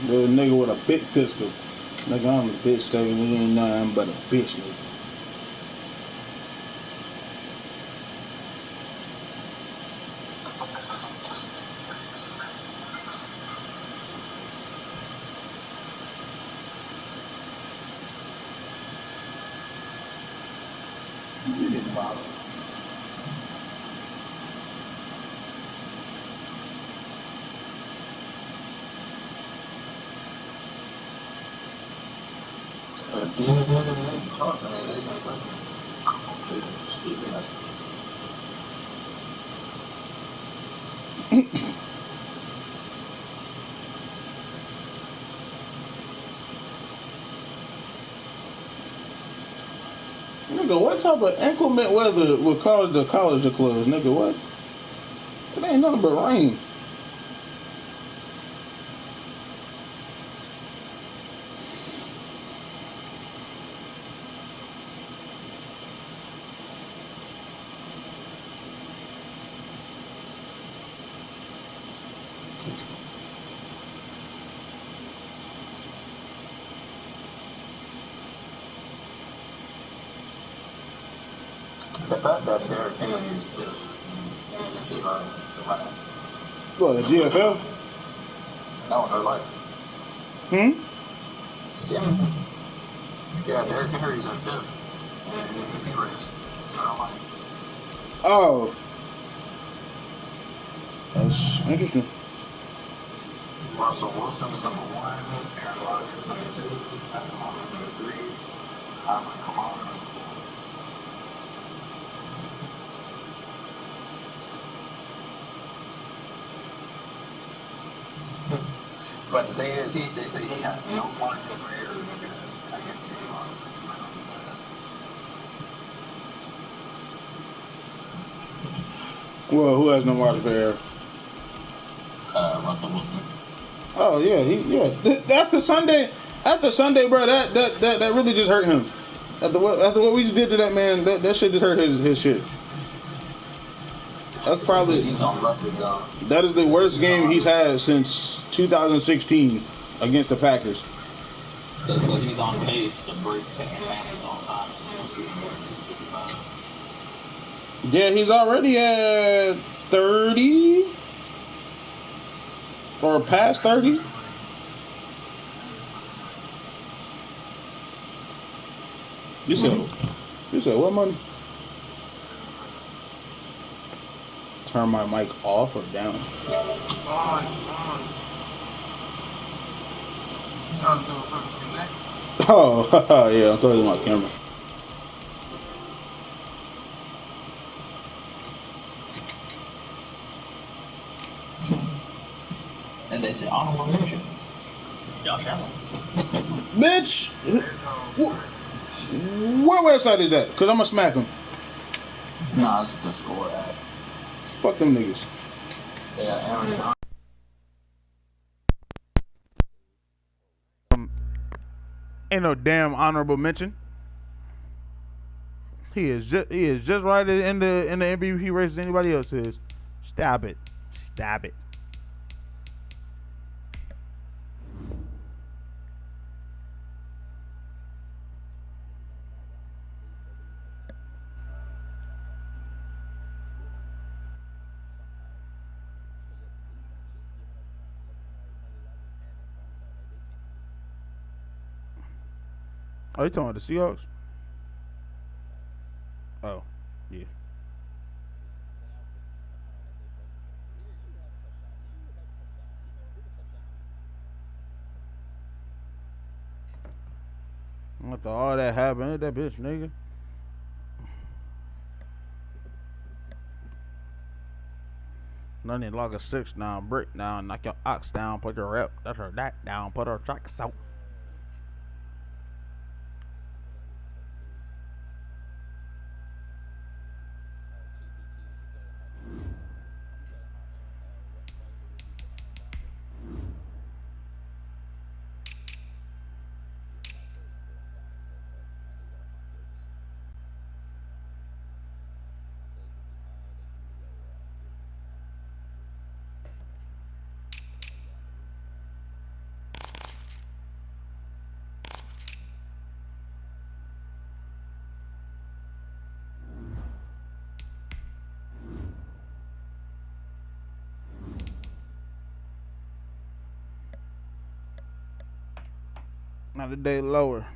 The nigga with a big pistol. Nigga, I'm a bitch, nigga. He ain't nothing but a bitch, nigga. You didn't bother. Nigga, what type of inclement weather would cause the college to close? Nigga, what? It ain't nothing but rain. The fact that Derrick Henry is still the running. What, the GFL? No, in her life. Hmm? Yeah. Yeah, Derrick Henry's in fifth in the MVP race. In her life. Oh, that's interesting. Russell Wilson's number one, Aaron Rodgers number two, Patrick Mahomes number three, Alvin Kamara number four. But the thing is, they say he has no margin for error because I guess he might not be fast. Well, who has no margin for error? Russell Wilson. Oh yeah, after Sunday, bro, that really just hurt him. After what we just did to that man, that shit just hurt his shit. That's Because probably he's on record though. that is the worst He's game on he's had since 2016 against the Packers. he's on pace to break Peyton Manning's all-time single season record of 55. Yeah, he's already at 30 or past 30. You said you said what money? Turn my mic off or down? On, on. Trying to do a fucking connect. Oh, yeah, I'm talking about camera. And they say honorable mentions. Josh Allen. Bitch, There goes what website is that? Cause I'm gonna smack him. Nah, it's the score app. Fuck them niggas. Yeah, Aaron Donald. Ain't no damn honorable mention. He is just right in the MVP race as anybody else is. Stop it. Stop it. Are you talking about the Seahawks? Oh, yeah. After all that happened, that bitch, nigga. Nothing like a 6 down, break down, knock your ox down, put your rep, that's her that down, put her tracks out. Not a day lower.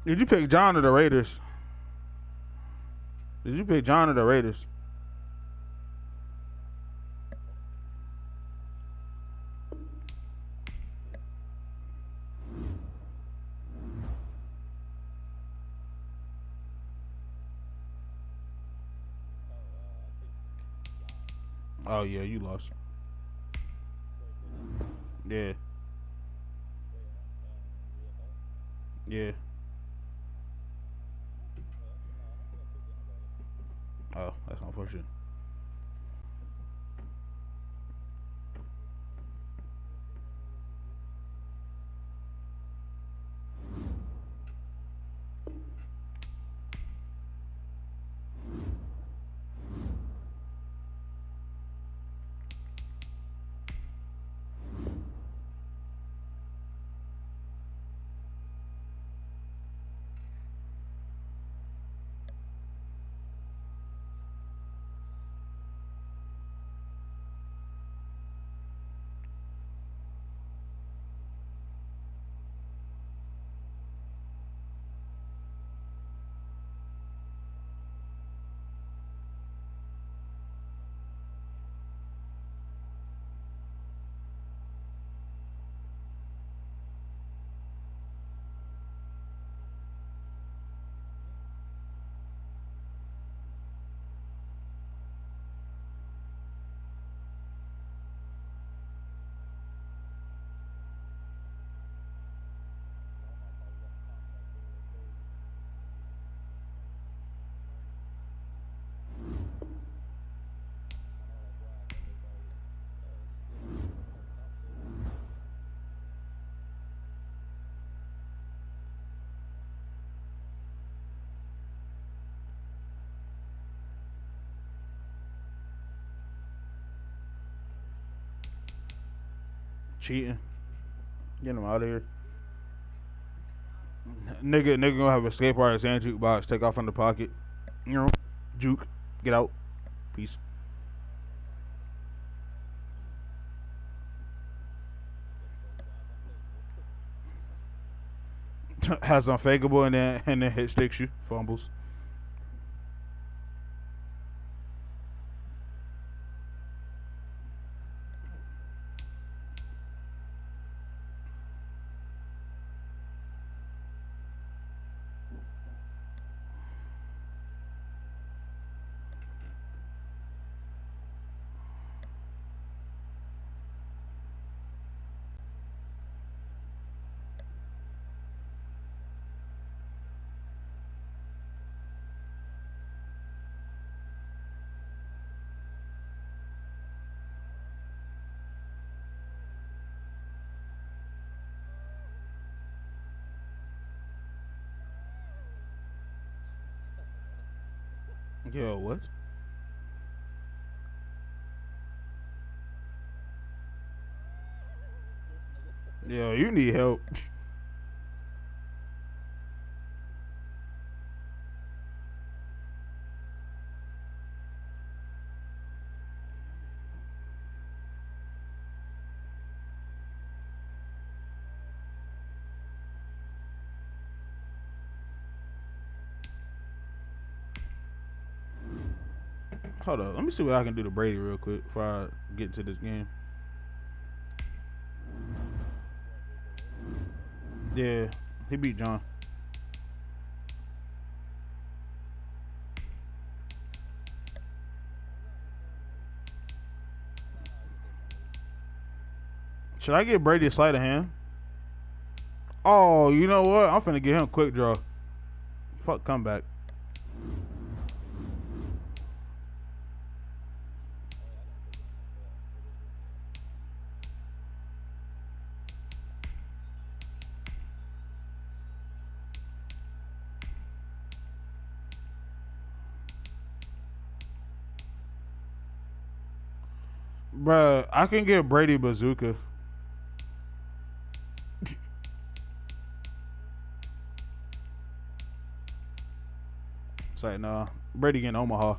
Did you pick John or the Raiders? Did you pick John or the Raiders? Oh yeah, you lost. Yeah. Yeah. Oh, that's unfortunate. Cheating. Get him out of here. Nigga gonna have a escape artist and jukebox. Take off in the pocket. You know, juke. Get out. Peace. Has unfakeable and then hit sticks you. Fumbles. Yo, what? Yo, you need help. Hold up. Let me see what I can do to Brady real quick before I get into this game. Yeah, he beat John. Should I get Brady a sleight of hand? Oh, you know what? I'm finna get him a quick draw. Fuck comeback. Bruh, I can get Brady bazooka. It's like, nah. Brady getting Omaha.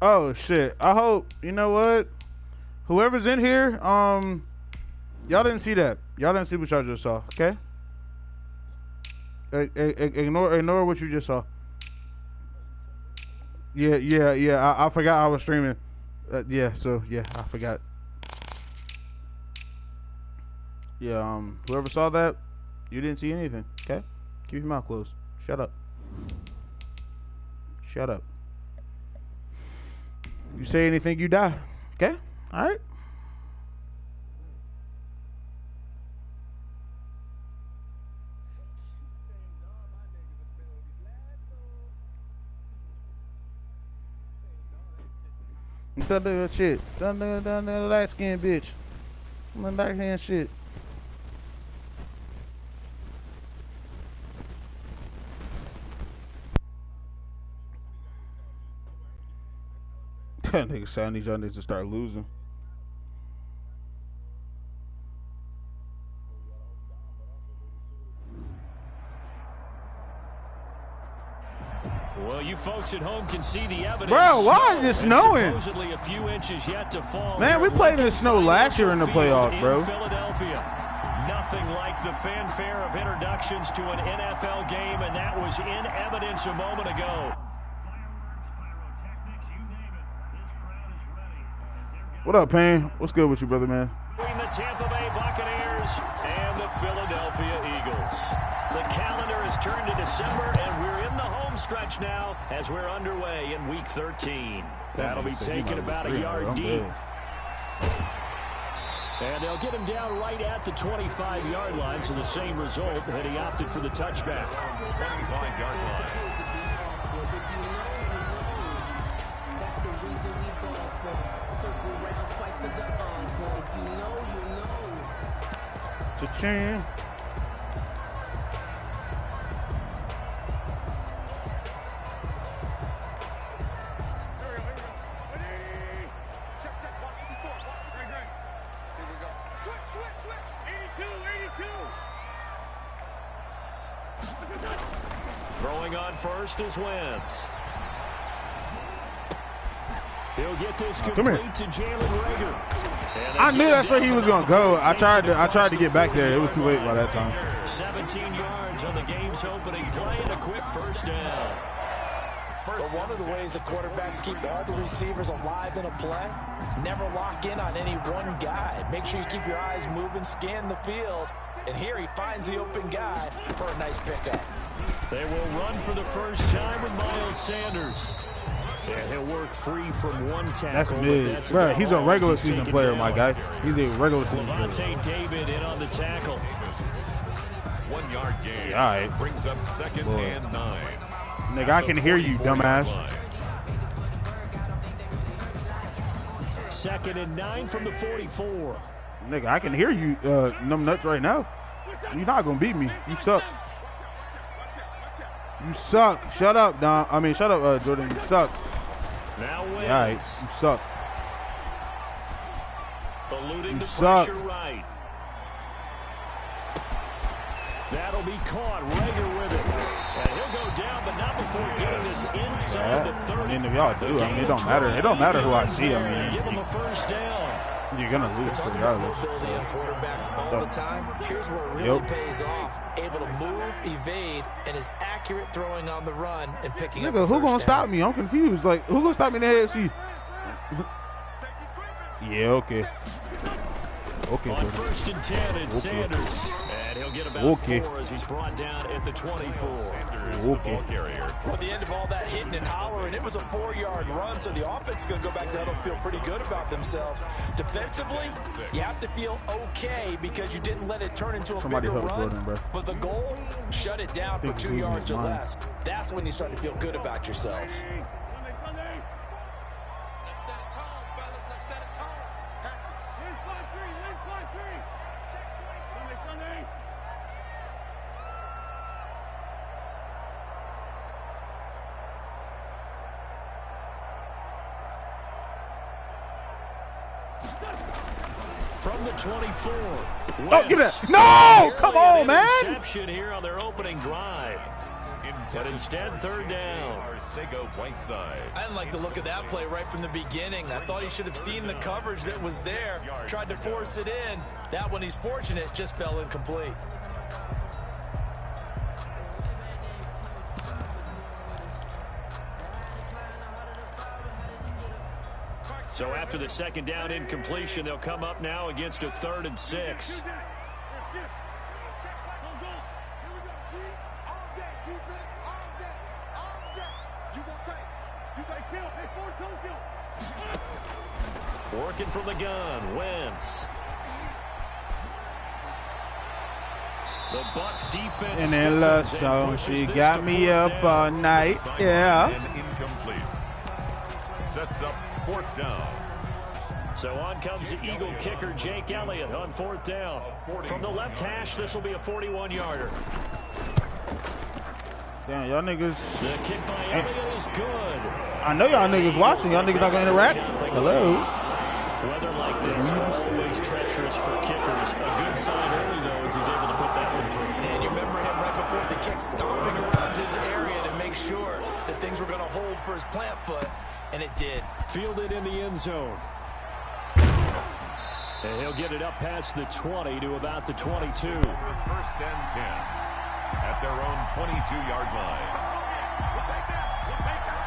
Oh shit. I hope, you know what? Whoever's in here, y'all didn't see that. Y'all didn't see what y'all just saw, okay? Ignore what you just saw. Yeah. I forgot I was streaming. Yeah, I forgot. Yeah, whoever saw that, you didn't see anything, okay? Keep your mouth closed. Shut up. Shut up. You say anything, you die. Okay? Alright? Don't do that shit. Don't do that light skin bitch. I'm in backhand shit. That nigga said I need y'all niggas to start losing. Well, you folks at home can see the evidence. Bro, why is it snowing? Supposedly a few inches yet to fall. Man, we played in the snow last year in the playoffs, bro. Philadelphia. Nothing like the fanfare of introductions to an NFL game, and that was in evidence a moment ago. What up, Payne? What's good with you, brother, man? Between the Tampa Bay Buccaneers and the Philadelphia Eagles. The calendar has turned to December, and we're in the home stretch now as we're underway in Week 13. That'll be taken about a yard deep. And they'll get him down right at the 25-yard line, so the same result that he opted for the touchback. 25-yard line. Cha-ching. Throwing on first is Wentz. He'll get this complete to Jalen Reagor. I knew that's where he was gonna go. I tried to get back there. It was too late by that time. 17 yards on the game's opening play and a quick first down. But one of the ways the quarterbacks keep all the receivers alive in a play, never lock in on any one guy. Make sure you keep your eyes moving, scan the field. And here he finds the open guy for a nice pickup. They will run for the first time with Miles Sanders. And he'll work free from one tackle. That's big. Bro, he's a regular season player, my guy. He's a regular season player. Levante David in on the tackle. 1 yard gain. Yeah, all right. Brings up second and 9. Nigga, I can hear you, dumbass. Second and 9 from the 44. Nigga, I can hear you, numb nuts right now. You're not gonna beat me. You suck. You suck. Shut up, Don. I mean, shut up, Jordan. You suck. Now wins. Yeah, right. You suck. Eluding the suck. pressure right. That'll be caught. Reagor with it. And he'll go down, but not before getting this inside the 30. I mean, if y'all do, I mean, it don't matter. It don't matter who I see. I mean, give him a first down. You're gonna lose regardless. Mobility on quarterbacks all the time. Here's where it really pays off. Able to move, evade, and is accurate throwing on the run and picking up the Nigga, who gonna first stop down. me? I'm confused. Like, who gonna stop me in the AFC? Yeah, okay. Okay, On Jordan. first and 10, it's Okay. Sanders. And he'll get about Okay. 4 as he's brought down at the 24. Sanders, the ball carrier. At the end of all that hitting and hollering, it was a 4-yard run, so the offense is going to go back there and feel pretty good about themselves. Defensively, you have to feel okay because you didn't let it turn into a Somebody bigger help run. Jordan, bro. But the goal, shut it down for Think 2 he's yards or lying. less. That's when you start to feel good about yourselves. From the 24. Oh, give it. No! Come on, man. Interception here on their opening drive. But instead, third down. I didn't like the look of that play right from the beginning. I thought he should have seen the coverage that was there, tried to force it in. That one, he's fortunate, just fell incomplete. So after the second down incompletion, they'll come up now against a 3rd and 6. Working from the gun, Wentz. The Bucks defense. And then so she got me up all night. Yeah. Incomplete. Sets up 4th down. So on comes the Eagle kicker, Jake Elliott, on 4th down. From the left hash, this will be a 41-yarder. Damn, y'all niggas. The kick by Elliott is good. I know y'all niggas watching. Y'all niggas not gonna interact. Hello. Weather like this, always treacherous for kickers. A good sign early, though, as he's able to put that one through. And you remember him right before the kick, stomping around his area to make sure that things were going to hold for his plant foot, and it did. Fielded in the end zone. And he'll get it up past the 20 to about the 22. 1st and 10 at their own 22-yard line. We'll take that. We'll take that.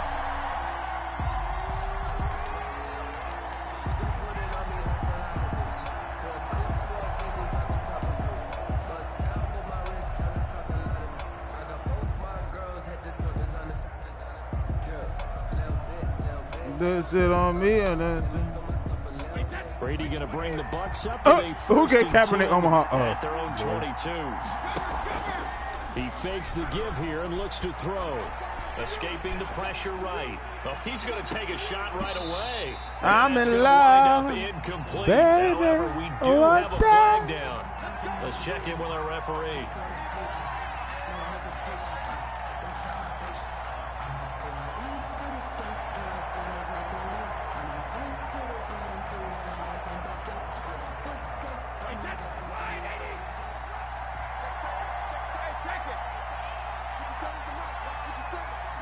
Does it on me and then. Brady going to bring the Bucks up. Who get Kaepernick Omaha? At their own 22. He fakes the give here and looks to throw. Escaping the pressure right. Oh, he's going to take a shot right away. I'm in love. Incomplete. Baby, However, we do have a flag down. Let's check in with our referee.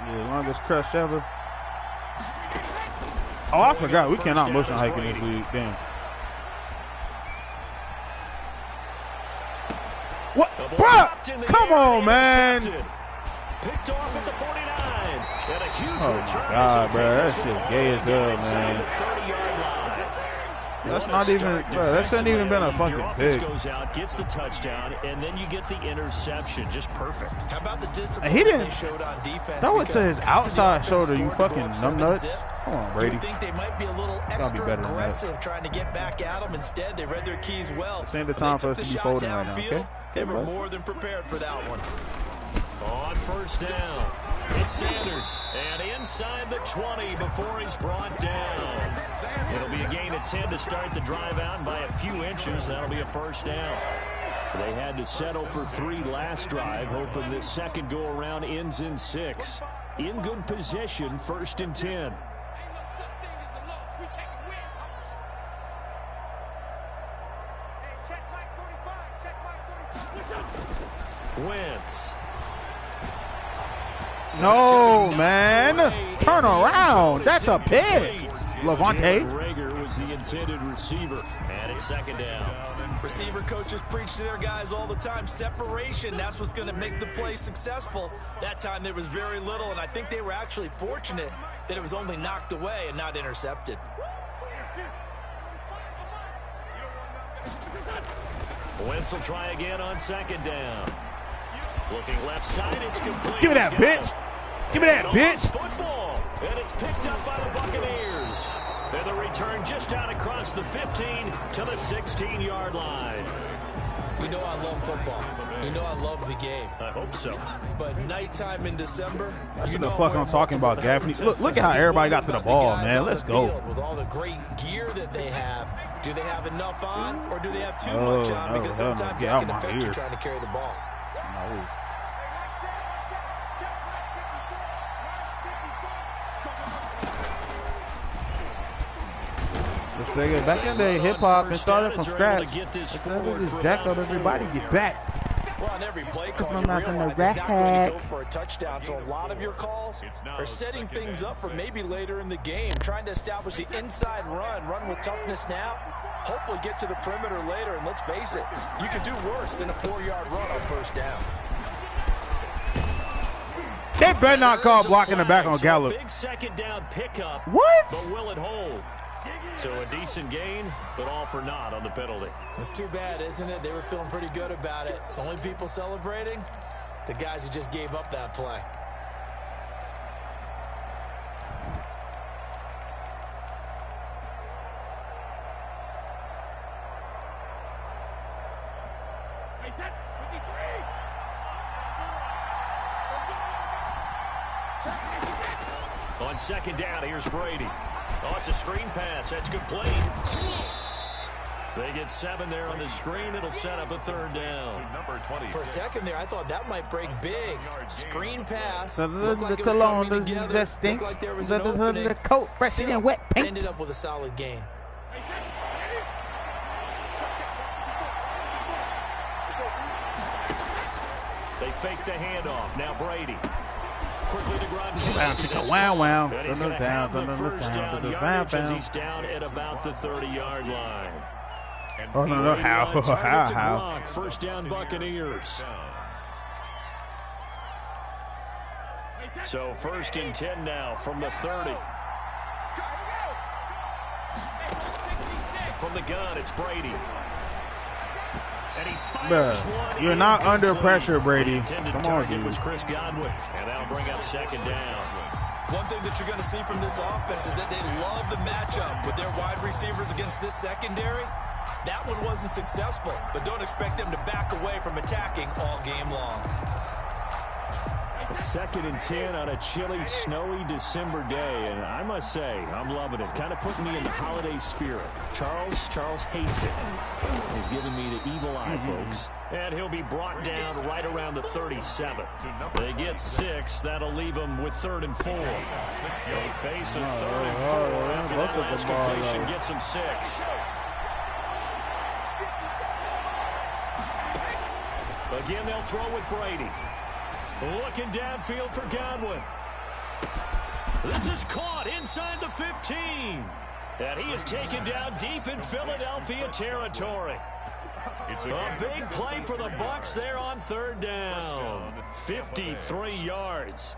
Yeah, longest crush ever. Oh, I forgot. We cannot motion hike in this league. Damn. What? Bruh! Come on, man. Picked off at the 49. And a huge Oh, my God, bro. That shit gay as hell, man. That's not even, bro, that shouldn't even been a fucking pick. Goes out, gets the touchdown, and then you get the interception. Just perfect. How about the discipline he didn't they showed on defense? throw it to his outside shoulder, you fucking numbnuts. Come on, Brady. You think they might be a little extra aggressive trying to get back at them. Instead, they read their keys well. This ain't the time for us to be folding right now, okay? They were more than prepared for that one. On 1st down, it's Sanders, and inside the 20 before he's brought down. It'll be a gain of 10 to start the drive out, and by a few inches, that'll be a 1st down. They had to settle for 3 last drive, hoping this second go-around ends in 6. In good position, 1st and 10. Wentz. No, man. Turn around. That's a pick. Levante. Rager was the intended receiver. And it's 2nd down. Receiver coaches preach to their guys all the time. Separation, that's what's going to make the play successful. That time there was very little, and I think they were actually fortunate that it was only knocked away and not intercepted. Wentz will try again on 2nd down. Looking left side, it's complete. Give me that, bitch. Give me that, bitch. Football, and it's picked up by the Buccaneers. And the return just out across the 15 to the 16-yard line. You know I love football. You know I love the game. I hope so. But nighttime in December, That's what the fuck I'm talking about, Gaffney. Look at how everybody got to the ball, man. Let's go. With all the great gear that they have, do they have enough on, or do they have too much on? Because sometimes that can affect you trying to carry the ball. No. Let's take it back in there, hip hop, and started from scratch. Let's just jack up everybody, get back. Well, on every play call, you I'm not realize in it's the not going to rack. go for a touchdown. So a lot of your calls are setting things up for maybe later in the game, trying to establish the inside run with toughness now, hopefully get to the perimeter later. And let's face it, you can do worse than a 4-yard run on first down. They better not call blocking the back on Gallup. Big second down pickup. What? But will it hold? So a decent gain, but all for naught on the penalty. It's too bad, isn't it? They were feeling pretty good about it. Only people celebrating, the guys who just gave up that play. On second down, here's Brady. Oh, it's a screen pass. That's complete. They get 7 there on the screen. It'll set up a third down. For a second there, I thought that might break big. Screen pass. The Looked like it was cologne, coming the together. stink, Looked like there was an opening. the coat, fresh Still, and wet paint. ended up with a solid gain. They fake the handoff. Now Brady. Quickly to Gronkowski. Wow, chicken, wow. And he's going to have the first down yardage as he's down at about the 30-yard line. Oh, no, how? Gronk, first down Buccaneers. So first and 10 now from the 30. From the gun, it's Brady. And he fires one. You're not under pressure, Brady. Come on, It dude. was Chris Godwin, and that'll bring up second down. One thing that you're going to see from this offense is that they love the matchup with their wide receivers against this secondary. That one wasn't successful, but don't expect them to back away from attacking all game long. Second and 10 on a chilly, snowy December day, and I must say, I'm loving it. Kind of putting me in the holiday spirit. Charles hates it. He's giving me the evil eye, folks. And he'll be brought down right around the 37. They get 6. That'll leave them with 3rd and 4. They face a 3rd and 4 after that last completion gets them 6. Again, they'll throw with Brady. Looking downfield for Godwin. This is caught inside the 15. And he is taken down deep in Philadelphia territory. A big play for the Bucs there on 3rd down. 53 yards.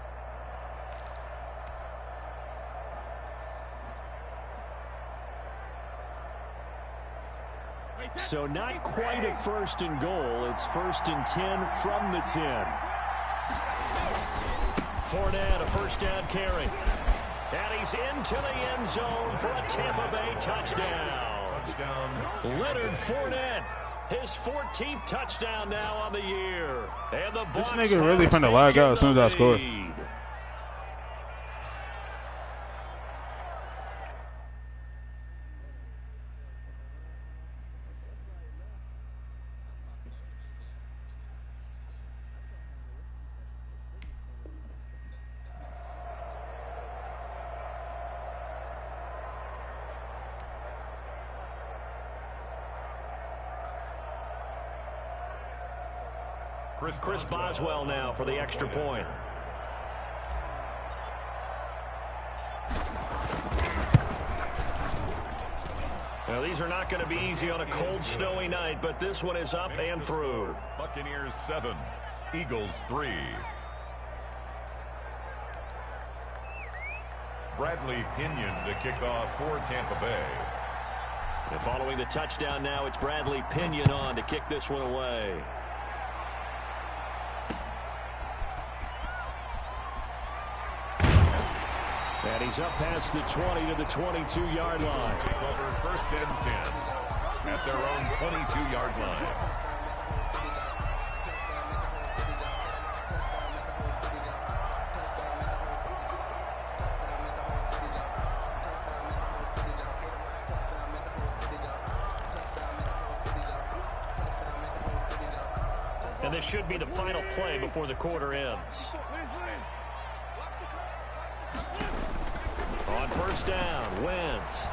So not quite a 1st and goal. It's 1st and 10 from the 10. Fournette, a first down carry. And he's into the end zone for a Tampa Bay touchdown. Leonard Fournette, his 14th touchdown now on the year. And the Bucs This nigga really finna lag out as soon as I score. Chris Boswell now for the extra point. Now, these are not going to be easy on a cold, snowy night, but this one is up and through. Buccaneers 7, Eagles 3. Bradley Pinion to kick off for Tampa Bay. And following the touchdown now, it's Bradley Pinion on to kick this one away. And he's up past the 20 to the 22-yard line. Take over 1st and 10 at their own 22-yard line. And this should be the final play before the quarter ends. On 1st down, Wentz.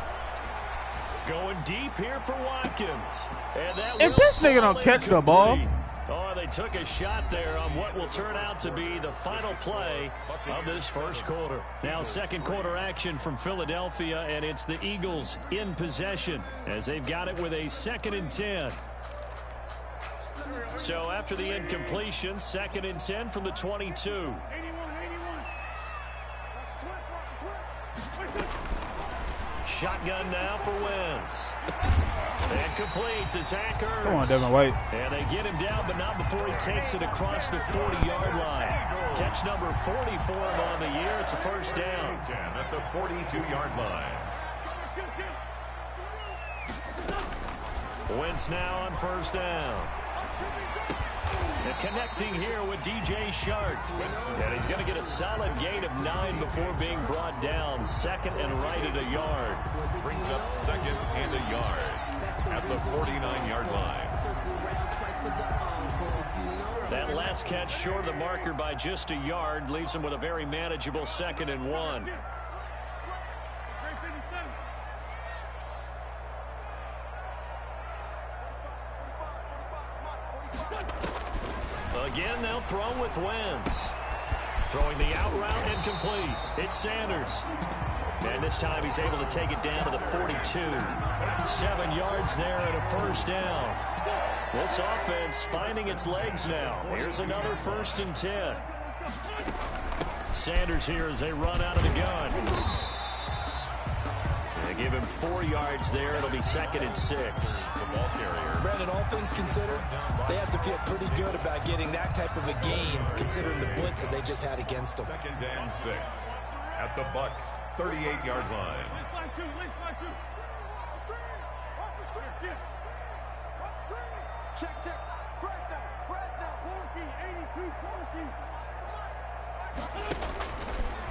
Going deep here for Watkins. And that If will this nigga don't fall catch the ball. incomplete. Oh, they took a shot there on what will turn out to be the final play of this first quarter. Now second quarter action from Philadelphia, and it's the Eagles in possession as they've got it with a 2nd and 10. So after the incompletion, 2nd and 10 from the 22. Shotgun now for Wentz. And complete to Zach Ertz. Come on, Devin White. And they get him down, but not before he takes it across the 40-yard line. Catch number 40 for him on the year. It's a first down. 10 at the 42-yard line. Wentz now on first down. And connecting here with DJ Shark. And he's going to get a solid gain of 9 before being brought down. 2nd and right at a yard. Brings up 2nd and a yard at the 49-yard line. That last catch short of the marker by just a yard leaves him with a very manageable 2nd and 1. Again, they'll throw with Wentz. Throwing the out route incomplete. It's Sanders. And this time he's able to take it down to the 42. 7 yards there and a first down. This offense finding its legs now. Here's another 1st and 10. Sanders here as they run out of the gun. They give him 4 yards there. It'll be 2nd and 6. The ball carrier. Brandon, all things considered, they have to feel pretty good about getting that type of a gain, considering the blitz that they just had against them. 2nd and 6 at the Bucks 38-yard line.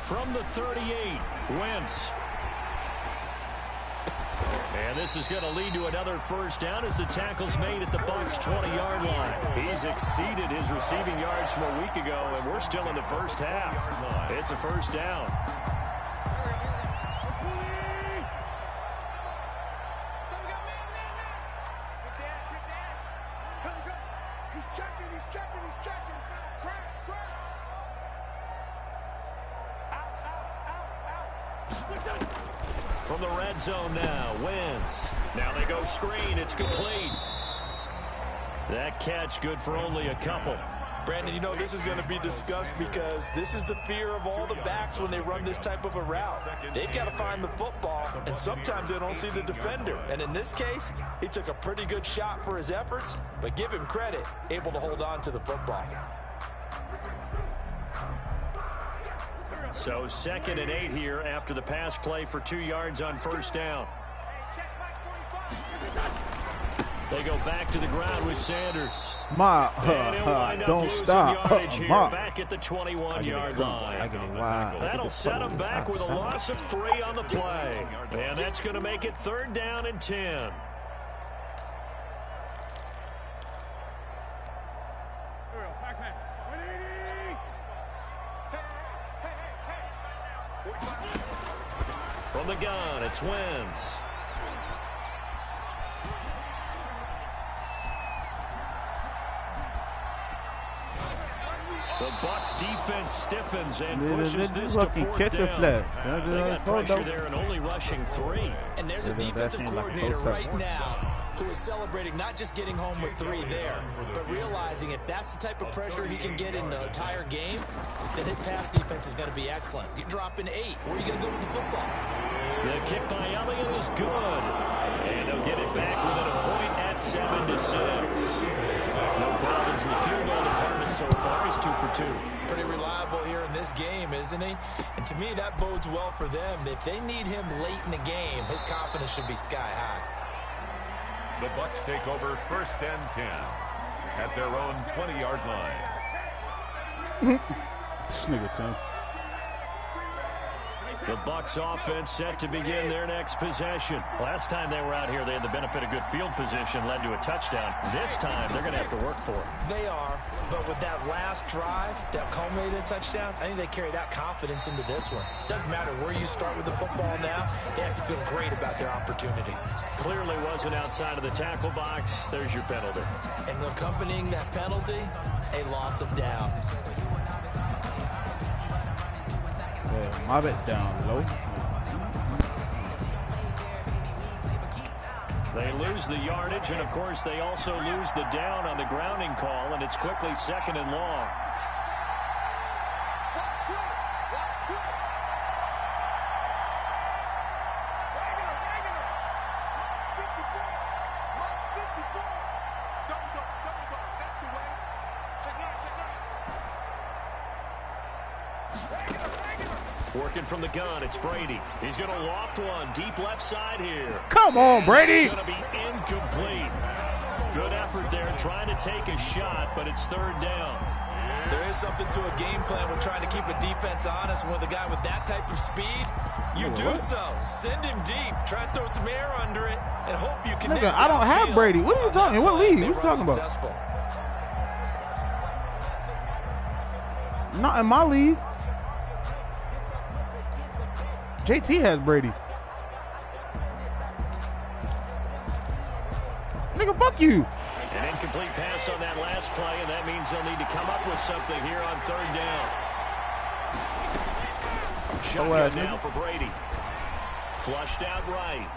From the 38, Wentz. And this is going to lead to another first down as the tackle's made at the Bucks' 20-yard line. He's exceeded his receiving yards from a week ago, and we're still in the first half. It's a first down. From the red zone now, Wentz. Now they go screen. It's complete. That catch good for only a couple. Brandon, you know this is going to be discussed because this is the fear of all the backs when they run this type of a route. They've got to find the football, and sometimes they don't see the defender. And in this case, he took a pretty good shot for his efforts, but give him credit, able to hold on to the football. So 2nd and 8 here after the pass play for 2 yards on first down. They go back to the ground with Sanders. And he'll wind up don't losing stop. yardage here back at the 21-yard line. Wow. That'll set him back with a loss of 3 on the play. And that's going to make it 3rd down and 10. From the gun, it's Wentz. The Bucs defense stiffens and pushes this to 4th down. They got pressure there and only rushing 3. And there's a defensive coordinator right now who is celebrating not just getting home with 3 there, but realizing if that's the type of pressure he can get in the entire game, then his pass defense is going to be excellent. You're dropping 8. Where are you going to go with the football? The kick by Elliott is good. And they'll get it back within a point at 7-6. No problems in the field goal department so far. He's 2 for 2. Pretty reliable here in this game, isn't he? And to me, that bodes well for them. If they need him late in the game, his confidence should be sky high. The Bucs take over 1st and 10 at their own 20-yard line. This nigga, Tim. The Bucs offense set to begin their next possession. Last time they were out here, they had the benefit of good field position, led to a touchdown. This time, they're going to have to work for it. They are. But with that last drive that culminated in a touchdown, I think they carried out confidence into this one. Doesn't matter where you start with the football now. They have to feel great about their opportunity. Clearly wasn't outside of the tackle box. There's your penalty. And accompanying that penalty, a loss of down. Yeah, mob it down low. They lose the yardage, and, of course, they also lose the down on the grounding call, and it's quickly second and long. Working from the gun, it's Brady. He's going to loft one deep left side here. Come on, Brady. It's going to be incomplete. Good effort there trying to take a shot, but it's third down. There is something to a game plan with trying to keep a defense honest. With a guy with that type of speed, you do so. Send him deep. Try and throw some air under it and hope you can. Nigga, I don't have Brady. What are you talking? What league? What are you talking about? Not in my league. JT has Brady. Nigga, fuck you. An incomplete pass on that last play, and that means they'll need to come up with something here on third down. Shotgun now for Brady. Flushed out right.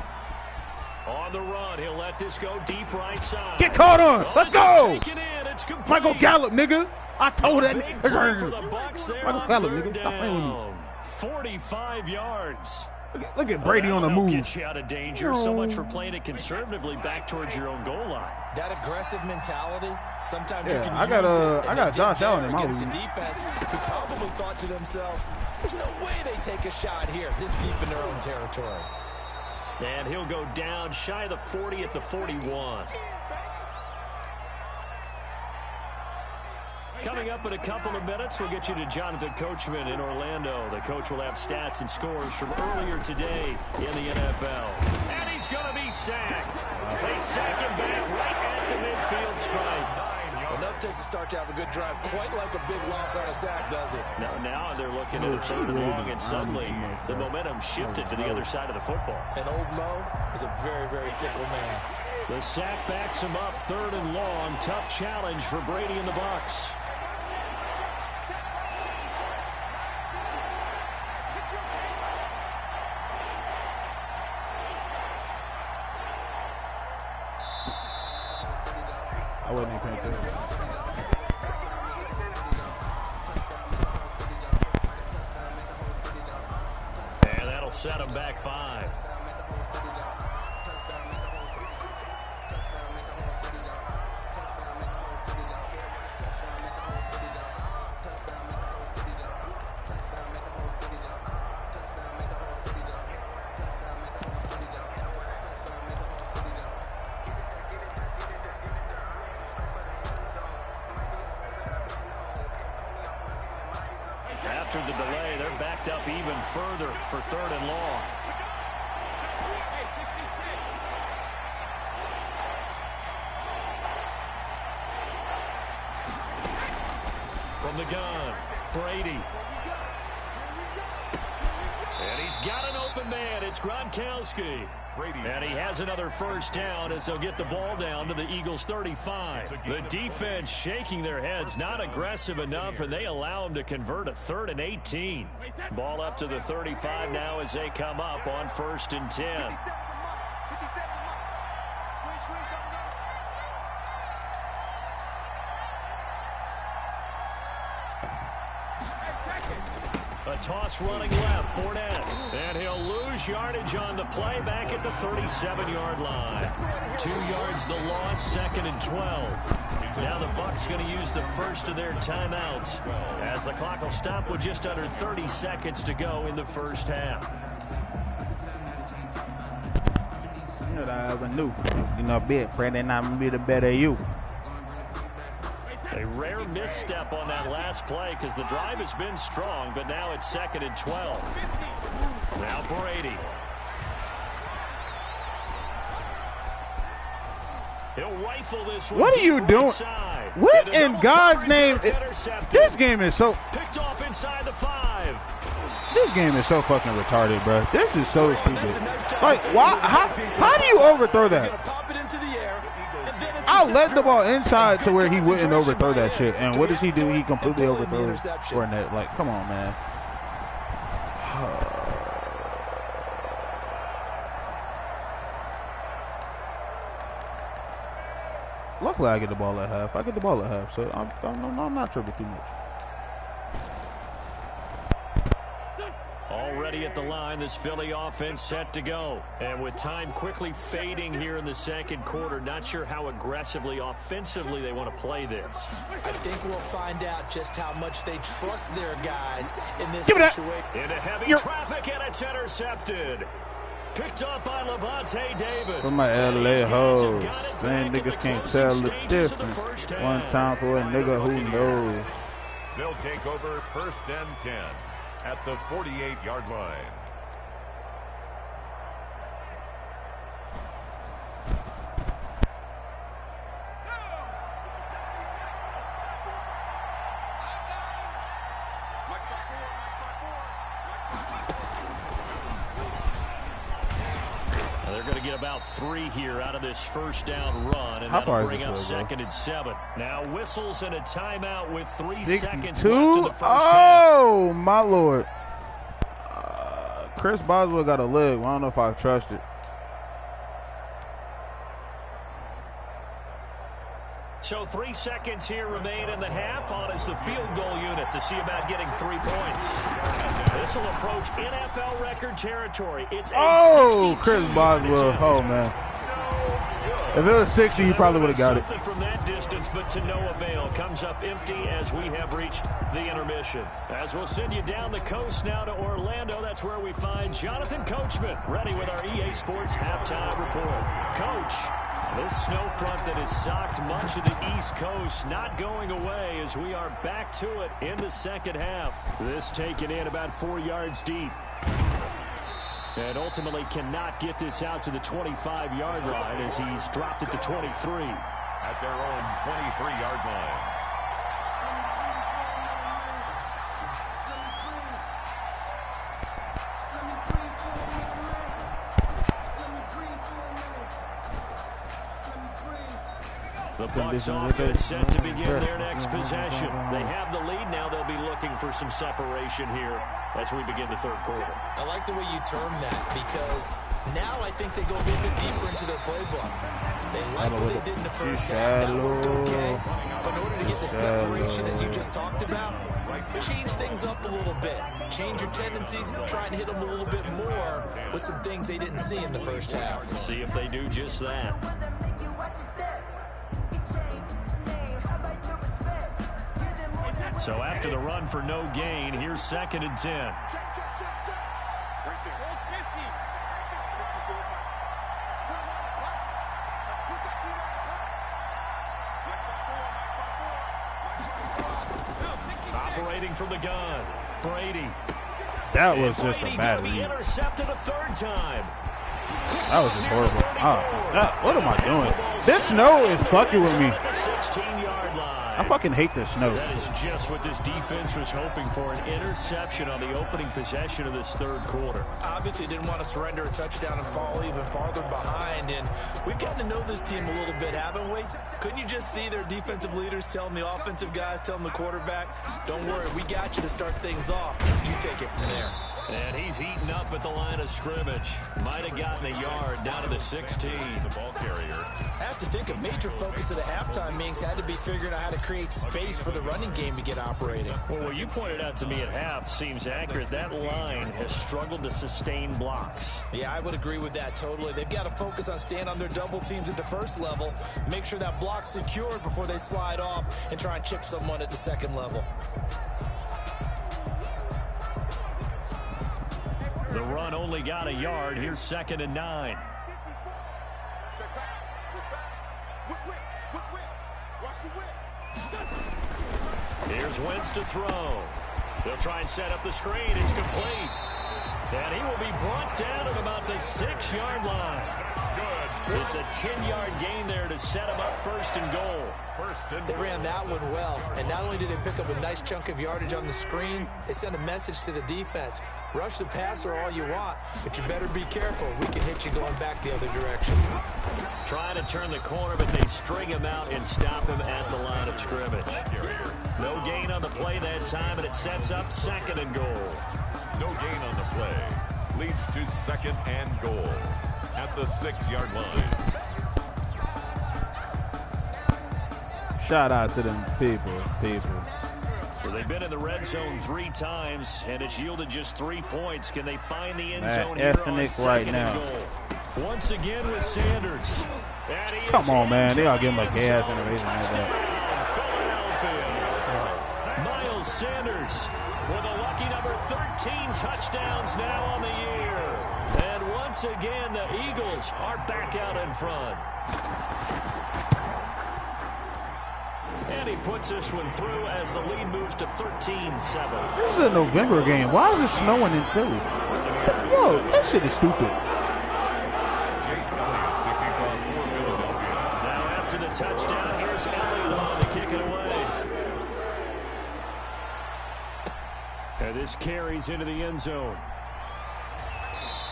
On the run, he'll let this go deep right side. Get caught on. Let's go. It's Michael Gallup, nigga. I told that nigga. Michael Gallup, nigga. Stop playing with me. 45 yards. Look at Brady on the move. Get you out of danger. So much for playing it conservatively back towards your own goal line. That aggressive mentality, sometimes you can I got Josh Allen in my against league. the defense who probably thought to themselves, there's no way they take a shot here this deep in their own territory. And he'll go down shy of the 40 at the 41. Coming up in a couple of minutes, we'll get you to Jonathan Coachman in Orlando. The coach will have stats and scores from earlier today in the NFL. And he's going to be sacked. They sack him back right at the midfield stripe. Well, nothing takes a start to have a good drive quite like a big loss on a sack, does it? Now they're looking at a third and long, and suddenly the momentum shifted to the other side of the football. And old Mo is a very, very fickle man. The sack backs him up third and long. Tough challenge for Brady and the Bucs. I wasn't even paying attention. And that'll set him back 5. After the delay, they're backed up even further for third and long. From the gun, Brady. And he's got an open man. It's Gronkowski. And he has another first down as they'll get the ball down to the Eagles' 35. The defense shaking their heads, not aggressive enough, and they allow him to convert a 3rd and 18. Ball up to the 35 now as they come up on 1st and 10. A toss running left, Fournette. And he'll lose yardage on the play back at the 37-yard line. 2 yards the loss, 2nd and 12. Now the Bucs going to use the first of their timeouts as the clock will stop with just under 30 seconds to go in the first half. I knew. You know, bet Friday night I'm be the better you. A rare misstep on that last play because the drive has been strong, but now it's 2nd and 12. Now Brady. He'll rifle this one. What are you doing? What in God's name? This game is so picked off inside the 5. This game is so fucking retarded, bro. This is so stupid. Like, why? How do you overthrow that? I'll let the ball inside to where he wouldn't overthrow that shit. And what does he do? He completely overthrows Fournette. Like, come on, man. Luckily, I get the ball at half. I get the ball at half, so I'm not tripping too much. Already at the line, this Philly offense set to go. And with time quickly fading here in the second quarter, not sure how aggressively, offensively they want to play this. I think we'll find out just how much they trust their guys in this situation. Into heavy traffic, and it's intercepted. Picked up by Levante David. For my LA hoes, man, niggas can't tell the difference. One time for a nigga who knows. They'll take over 1st and 10 at the 48-yard line. They're going to get about 3 here out of this first down run, and that'll bring up 2nd and 7. Now whistles and a timeout with 3 seconds left in the first half. Oh, my Lord. Chris Boswell got a leg. I don't know if I trust it. So 3 seconds here remain in the half. On is the field goal unit to see about getting 3 points. This will approach NFL record territory. It's a Chris Boswell. Oh, man. If it was 60, you probably would have got it. Something from that distance, but to no avail. Comes up empty as we have reached the intermission. As we'll send you down the coast now to Orlando, that's where we find Jonathan Coachman, ready with our EA Sports halftime report. Coach, this snow front that has socked much of the East Coast not going away as we are back to it in the second half. This taken in about 4 yards deep. And ultimately cannot get this out to the 25-yard line as he's dropped it to 23. At their own 23-yard line. The Bucs offense set to begin their next possession. They have the lead now. They'll be looking for some separation here as we begin the third quarter. I like the way you term that because now I think they go a little bit deeper into their playbook. They like what they did in the first half. That worked okay. But in order to get the separation that you just talked about, change things up a little bit. Change your tendencies. Try and hit them a little bit more with some things they didn't see in the first half. See if they do just that. So after the run for no gain, here's 2nd and 10. Operating from the gun, Brady. That was just a bad read. Intercepted a 3rd time. That was just horrible. What am I doing? This snow is fucking with me. 16-yard line. I fucking hate this snow. That is just what this defense was hoping for, an interception on the opening possession of this third quarter. Obviously didn't want to surrender a touchdown and fall even farther behind, and we've gotten to know this team a little bit, haven't we? Couldn't you just see their defensive leaders telling the offensive guys, telling the quarterback, don't worry, we got you to start things off. You take it from there. And he's eaten up at the line of scrimmage. Might have gotten a yard down to the 16. The ball carrier. I have to think a major focus of the halftime meetings had to be figuring out how to create space for the running game to get operating. Well, what you pointed out to me at half seems accurate. That line has struggled to sustain blocks. Yeah, I would agree with that totally. They've got to focus on staying on their double teams at the first level, make sure that block's secured before they slide off and try and chip someone at the second level. The run only got a yard. Here's 2nd and 9. Here's Wentz to throw. They'll try and set up the screen. It's complete. And he will be brought down at about the 6-yard line. It's a 10-yard gain there to set him up first and goal. They ran that one well, and not only did they pick up a nice chunk of yardage on the screen, they sent a message to the defense. Rush the passer all you want, but you better be careful. We can hit you going back the other direction. Trying to turn the corner, but they string him out and stop him at the line of scrimmage. No gain on the play that time, and it sets up second and goal. No gain on the play. Leads to second and goal at the 6-yard line. Shout out to them people. So they've been in the red zone 3 times, and it's yielded just 3 points. Can they find the end zone here on second and goal? Once again with Sanders. Come on, man. They all give him a gas and everything like that. Philadelphia. Miles Sanders with a lucky number 13 touchdowns now on the year. And once again, the Eagles are back out in front. And he puts this one through as the lead moves to 13-7. This is a November game. Why is it snowing in Philly? Yo, that shit is stupid. Now after the touchdown, here's Elliott on to kick it away. And this carries into the end zone.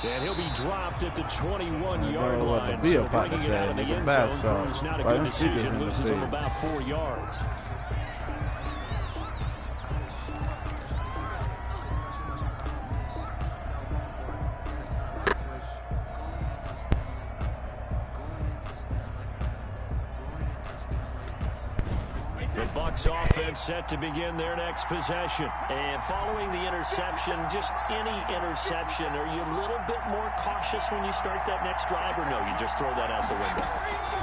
And he'll be dropped at the 21-yard line. So bringing it out of the end zone proves not a good decision. Loses him about 4 yards. The Bucs offense set to begin their next possession. And following the interception, just any interception, are you a little bit more cautious when you start that next drive, or no, you just throw that out the window?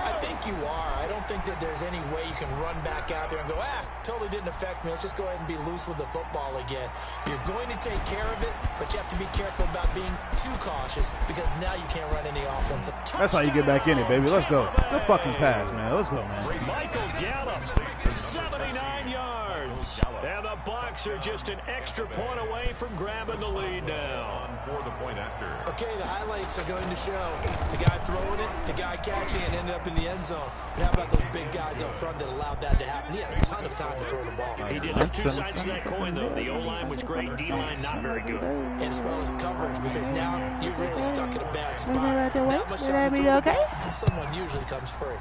I think you are. I don't think that there's any way you can run back out there and go, totally didn't affect me. Let's just go ahead and be loose with the football again. You're going to take care of it, but you have to be careful about being too cautious because now you can't run any offensive. That's how you get back in it, baby. Let's go. Let's fucking pass, man. Let's go, man. Michael Gallup, 79 yards. And the Bucs are just an extra point away from grabbing the lead now. For the point after. Okay, the highlights are going to show the guy throwing it, the guy catching it, ended up in the end zone. But how about those big guys up front that allowed that to happen? He had a ton of time to throw the ball. He did. There's 2 sides to that coin, though. The O-line was great. D-line not very good. And as well as coverage, because now you're really stuck in a bad spot. That much time to throw the ball, someone usually comes free.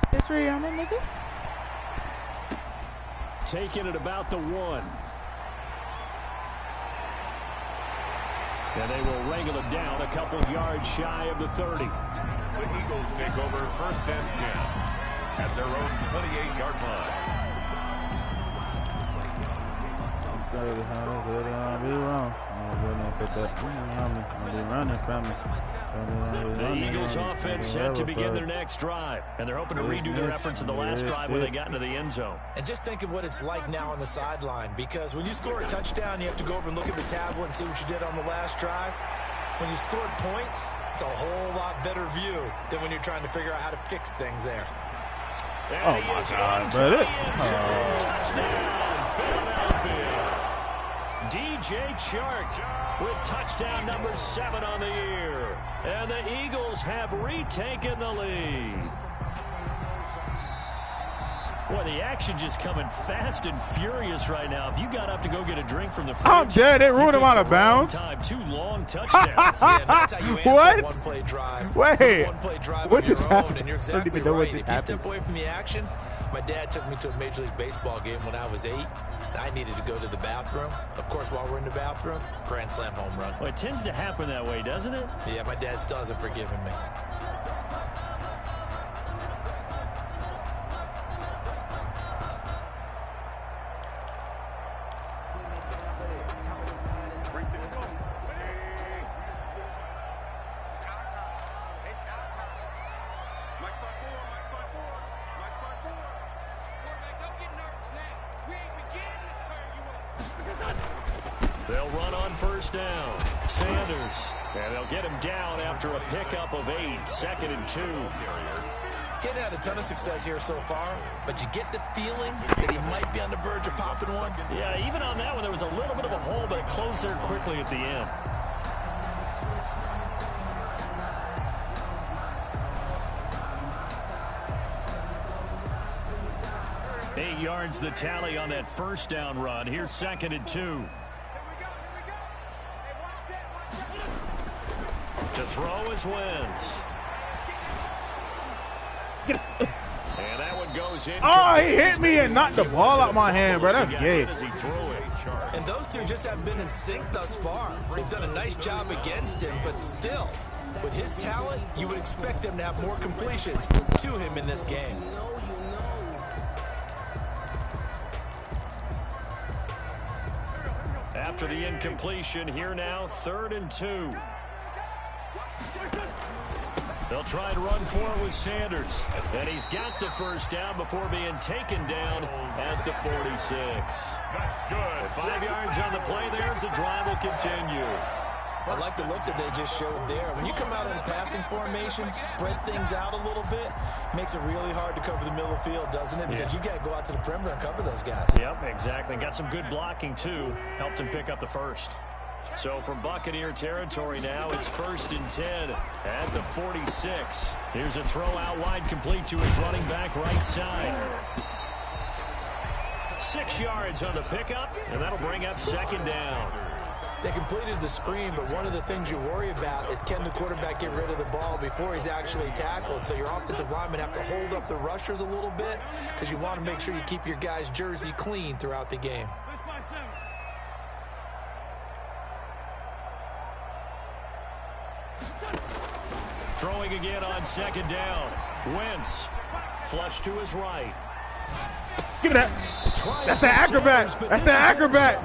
Taking it about the 1. And they will wrangle it down a couple yards shy of the 30. The Eagles take over first and 10 at their own 28-yard line. The Eagles offense set to begin their next drive, and they're hoping to redo their efforts in the last drive when they got into the end zone. And just think of what it's like now on the sideline, because when you score a touchdown, you have to go over and look at the tablet and see what you did on the last drive. When you scored points, it's a whole lot better view than when you're trying to figure out how to fix things there. Oh, my God, brother. Touchdown, Philadelphia. DJ Chark with touchdown number 7 on the year. And the Eagles have retaken the lead. Boy, the action just coming fast and furious right now. If you got up to go get a drink from the fridge, I'm dead. They ruled him out of bounds. 2 long touchdowns. Yeah, that's how you answer What? a one-play drive. Wait. One-play drive What on your just own, happened? and you're I don't exactly even know what right. just If you step happened. away from the action, my dad took me to a Major League Baseball game when I was 8, and I needed to go to the bathroom. Of course, while we're in the bathroom, grand slam home run. Well, it tends to happen that way, doesn't it? Yeah, my dad still hasn't forgiven me. They'll run on first down. Sanders. And they'll get him down after a pickup of 8. 2nd and 2. Getting had a ton of success here so far, but you get the feeling that he might be on the verge of popping one. Yeah, even on that one, there was a little bit of a hole, but it closed there quickly at the end. 8 yards the tally on that first down run. Here's 2nd and 2. To throw is Wentz. And that one goes in. Oh, he hit me and knocked the ball out my hand, bro. That's gay. And those two just haven't been in sync thus far. They've done a nice job against him, but still, with his talent, you would expect them to have more completions to him in this game. After the incompletion, here now, 3rd and 2. They'll try and run for it with Sanders. And he's got the first down before being taken down at the 46. That's good. 5 yards on the play there as the drive will continue. I like the look that they just showed there. When you come out in passing formation, spread things out a little bit, makes it really hard to cover the middle of the field, doesn't it? Because you got to go out to the perimeter and cover those guys. Yep, exactly. Got some good blocking, too. Helped him pick up the first. So from Buccaneer territory now, it's 1st and 10 at the 46. Here's a throw out wide, complete to his running back right side. 6 yards on the pickup, and that'll bring up 2nd down. They completed the screen, but one of the things you worry about is can the quarterback get rid of the ball before he's actually tackled? So your offensive linemen have to hold up the rushers a little bit because you want to make sure you keep your guy's jersey clean throughout the game. Throwing again on 2nd down. Wentz, flush to his right. Give me that. That's the acrobat. That's the acrobat.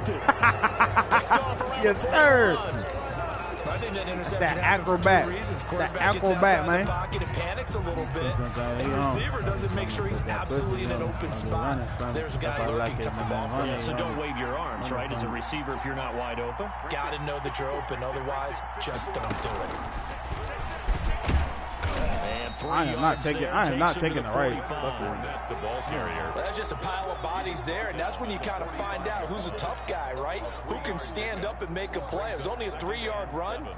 Yes, sir. I think that interception That acrobat. That acrobat, man. Pocket and panics a little bit. And the receiver doesn't make sure he's absolutely in an open spot. So there's a guy lurking, took the ball from Yeah, him. so don't wave your arms, right, as a receiver if you're not wide open. Got to know that you're open. Otherwise, just don't do it. And 3 I am not yards taking. there, I am not takes him to taking the the right. 45. Net the ball carrier. Well, that's just a pile of bodies there, and that's when you kind of find out who's a tough guy, right? Who can stand up and make a play. It was only a 3-yard run,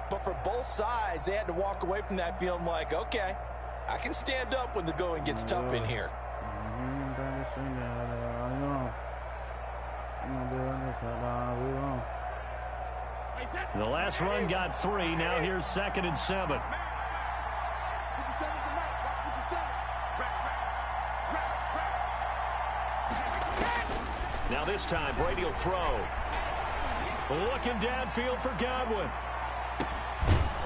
but for both sides, they had to walk away from that feeling like, okay, I can stand up when the going gets tough in here. The last run got 3. Now here's 2nd and 7. Now this time, Brady will throw. Looking downfield for Godwin.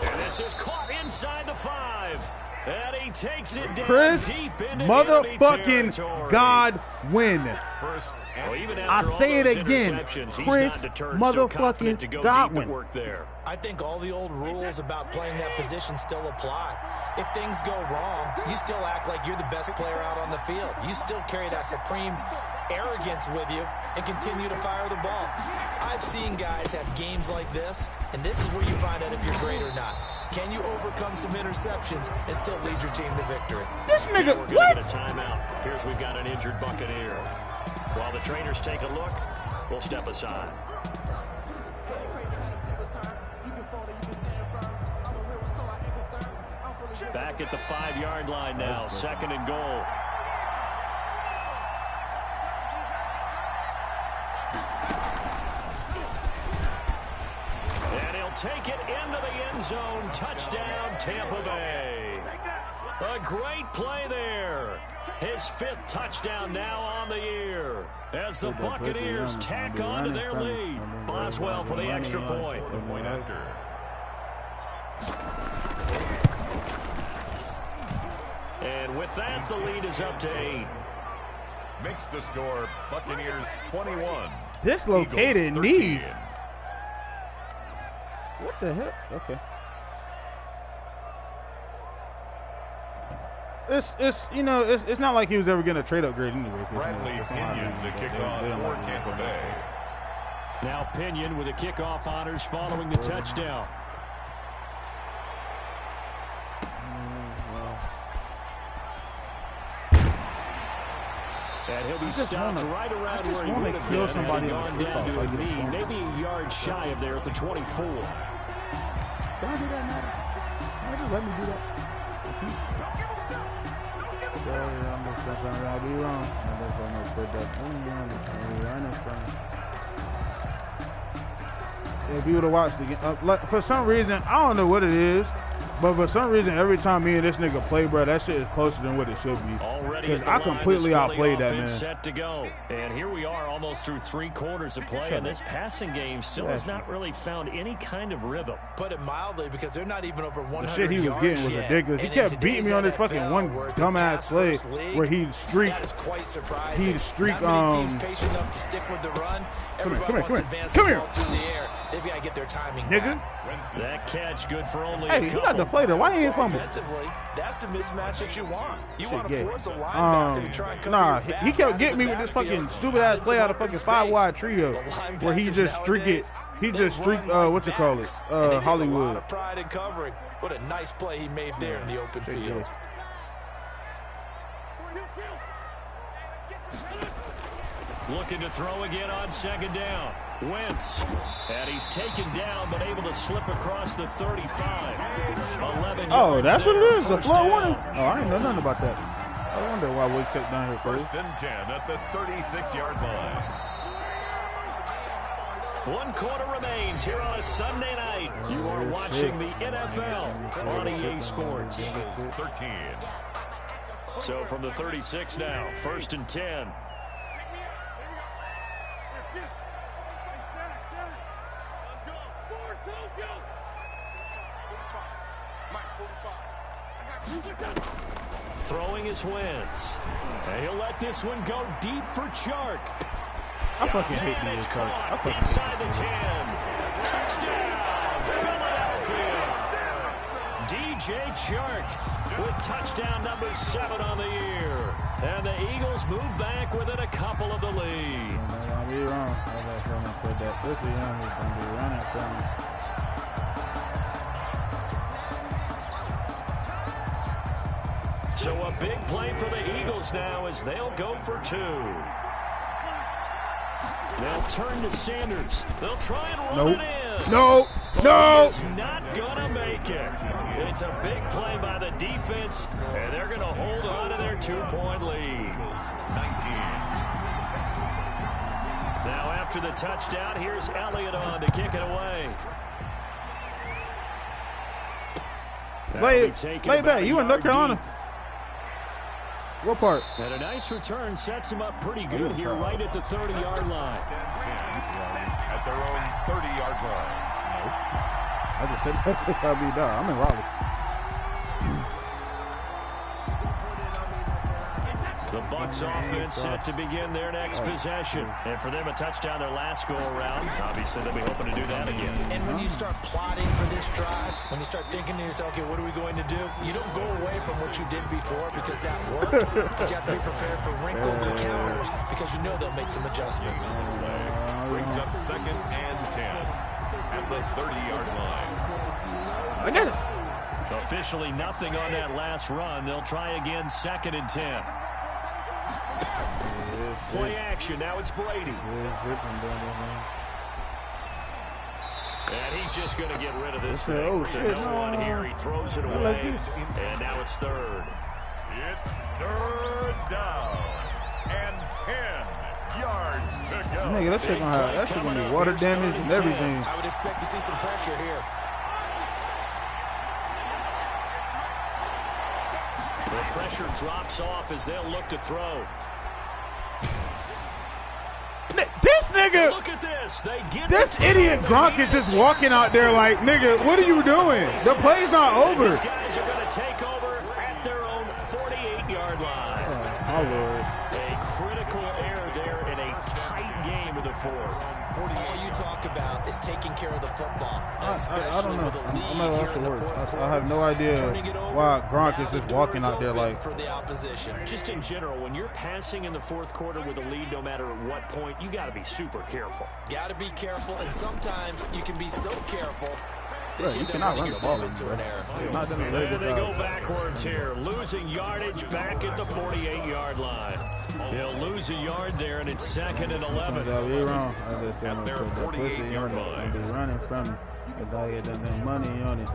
And this is caught inside the 5. And he takes it down Chris deep into motherfucking Godwin. First Well, even I after all say it those again, interceptions, he's Chris not deterred, still confident to go motherfucking deep Godwin. and work there. I think all the old rules about playing that position still apply. If things go wrong, you still act like you're the best player out on the field. You still carry that supreme arrogance with you and continue to fire the ball. I've seen guys have games like this, and this is where you find out if you're great or not. Can you overcome some interceptions and still lead your team to victory? This nigga, We're going to what? get a timeout. Here's we've got an injured Buccaneer. While the trainers take a look, we'll step aside. Back at the 5-yard line now, 2nd and goal. And he'll take it into the end zone. Touchdown, Tampa Bay. A great play there. His 5th touchdown now on the year. As the Buccaneers tack on to their lead. Boswell for the extra point. The point after. And with that, the lead is up to 8. Makes the score Buccaneers 21. Dislocated Eagles knee. 13. What the heck? Okay. It's not like he was ever getting a trade upgrade anyway. Bradley Pinion to kick off for Tampa Bay. Now Pinion with the kickoff honors following the touchdown. And he'll be stopped right around where he would have been had he gone down to a knee, maybe a yard shy of there at the 24. Can I do that now? Can I just let me do that? I'll be wrong. If you would have watched the game, like, for some reason, I don't know what it is, but for some reason, every time me and this nigga play, bro, that shit is closer than what it should be. Because I completely outplayed that man. Set to go. And here we are almost through 3 quarters of play, and this passing game still has not really found any kind of rhythm. Put it mildly, because they're not even over 100 The shit he was getting was ridiculous. He kept beating me on this fucking one dumbass play where he'd streak. That is quite surprising. He'd streak. Not many teams patient enough to stick with the run. Everybody wants to advance the ball through the air. They've got to get their timing nigga. That catch good for only Hey, he got the play there. Why he ain't fumble? Offensively, that's the mismatch that you want. You want to force a linebacker to try and cover nah, your back. he kept getting me with this fucking stupid ass play out of fucking 5-wide trio where he just streak it. He just streak what you call it? Hollywood. A lot of pride in covering. What a nice play he made there in the open field. Looking to throw again on 2nd down. Wentz. And he's taken down, but able to slip across the 35. 11 oh, that's what it is. The floor down. warning. Oh, I ain't know nothing about that. I wonder why we took down here first. 1st and 10 at the 36-yard line. 1 quarter remains here on a Sunday night. You are watching the NFL on EA Sports. 13. So from the 36 now, 1st and 10. Throwing his Wentz. And he'll let this one go deep for Chark. I fucking hate these cards. I fucking inside the 10. Touchdown, Philadelphia. DJ Chark with touchdown number 7 on the year. And the Eagles move back within a couple of the lead. I'll be wrong. I put that pussy on. He's going to be running from me. So a big play for the Eagles now as they'll go for 2. They'll turn to Sanders. They'll try and run it in. No. It's not going to make it. It's a big play by the defense, and they're going to hold on to their 2-point lead. 19. Now after the touchdown, here's Elliott on to kick it away. Lay back. You in North Carolina? Deep. What part? And a nice return sets him up pretty good here right at the 30-yard line. At their own 30-yard line. I just said I'll be down. I'm in Raleigh. The Bucs offense set to begin their next possession. And for them, a touchdown their last go-around. Obviously, they'll be hoping to do that again. And when you start plotting for this drive, when you start thinking to yourself, okay, what are we going to do? You don't go away from what you did before because that worked. But you have to be prepared for wrinkles and counters because you know they'll make some adjustments. Brings up 2nd and 10 at the 30-yard line. I get it. Officially nothing on that last run. They'll try again 2nd and 10. Play action. Now it's Brady. And he's just going to get rid of this thing. To no one here. He throws it away. And now it's 3rd. It's 3rd down and 10 yards to go. Nigga, that shit gonna be water damage and everything. I would expect to see some pressure here. The pressure drops off as they'll look to throw. This nigga, look at this. This idiot Gronk is just walking out there like, nigga, what are you doing? The play's not over. These guys are going to take over at their own 48-yard line. Oh, my Lord. A critical error there in a tight game in the 4th. All you talk about is taking care of the football, I don't know. with a lead I'm not here in the fourth quarter. I have no idea why Gronk is just walking out there like. For the opposition. Just in general, when you're passing in the 4th quarter with a lead, no matter at what point, you got to be super careful. Got to be careful, and sometimes you can be so careful Bro, you cannot run the ball into an error. And they go backwards here, losing yardage back at the 48-yard line. He'll lose a yard there, and it's 2nd and 11. At their 48-yard line. Be running from the guy get that money on it.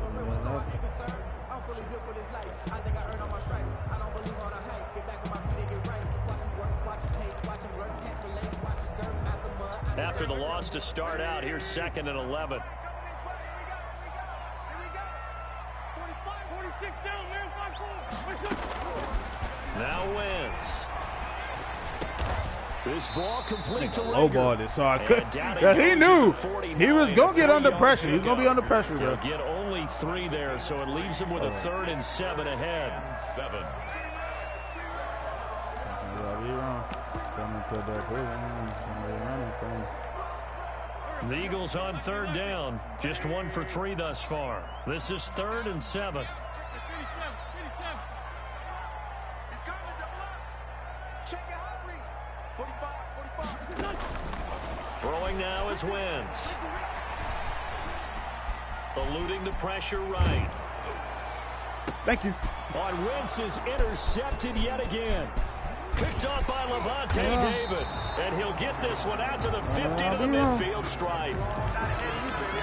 After the loss to start out, here's 2nd and 11. Now Wentz. This ball complete to low ball this, so I could. Yeah, he knew he was gonna get under pressure. He's gonna be under pressure. He'll get only 3 there, so it leaves him with a 3rd and 7 ahead. 7. The Eagles on 3rd down, just 1 for 3 thus far. This is 3rd and 7. Throwing now is Wentz. Eluding the pressure right. Thank you. On Wentz is intercepted yet again. Picked up by Levante David. And he'll get this one out to the 50 to the midfield stripe.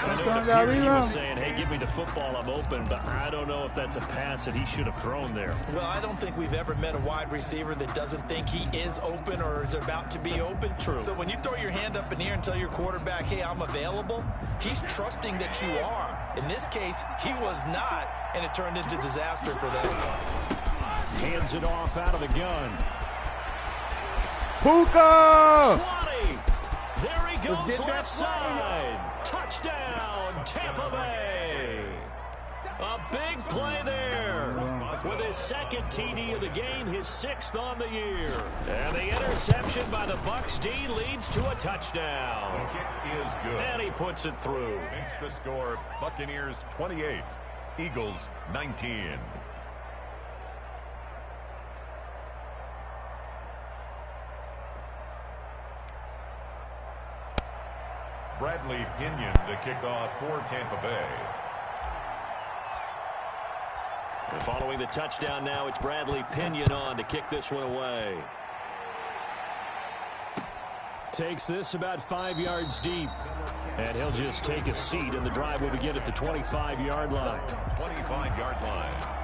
I know he was saying, hey, give me the football, I'm open, but I don't know if that's a pass that he should have thrown there. Well, I don't think we've ever met a wide receiver that doesn't think he is open or is about to be open. True. So when you throw your hand up in the air and tell your quarterback, hey, I'm available, he's trusting that you are. In this case, he was not, and it turned into disaster for them. Hands it off out of the gun. Puka! 20. There he goes left side. Touchdown, Tampa Bay. A big play there. With his 2nd TD of the game, his 6th on the year. And the interception by the Bucs D leads to a touchdown. The kick is good. And he puts it through. Makes the score Buccaneers 28, Eagles 19. Bradley Pinion to kick off for Tampa Bay. And following the touchdown now, it's Bradley Pinion on to kick this one away. Takes this about 5 yards deep. And he'll just take a seat, and the drive will begin at the 25-yard line. 25-yard line.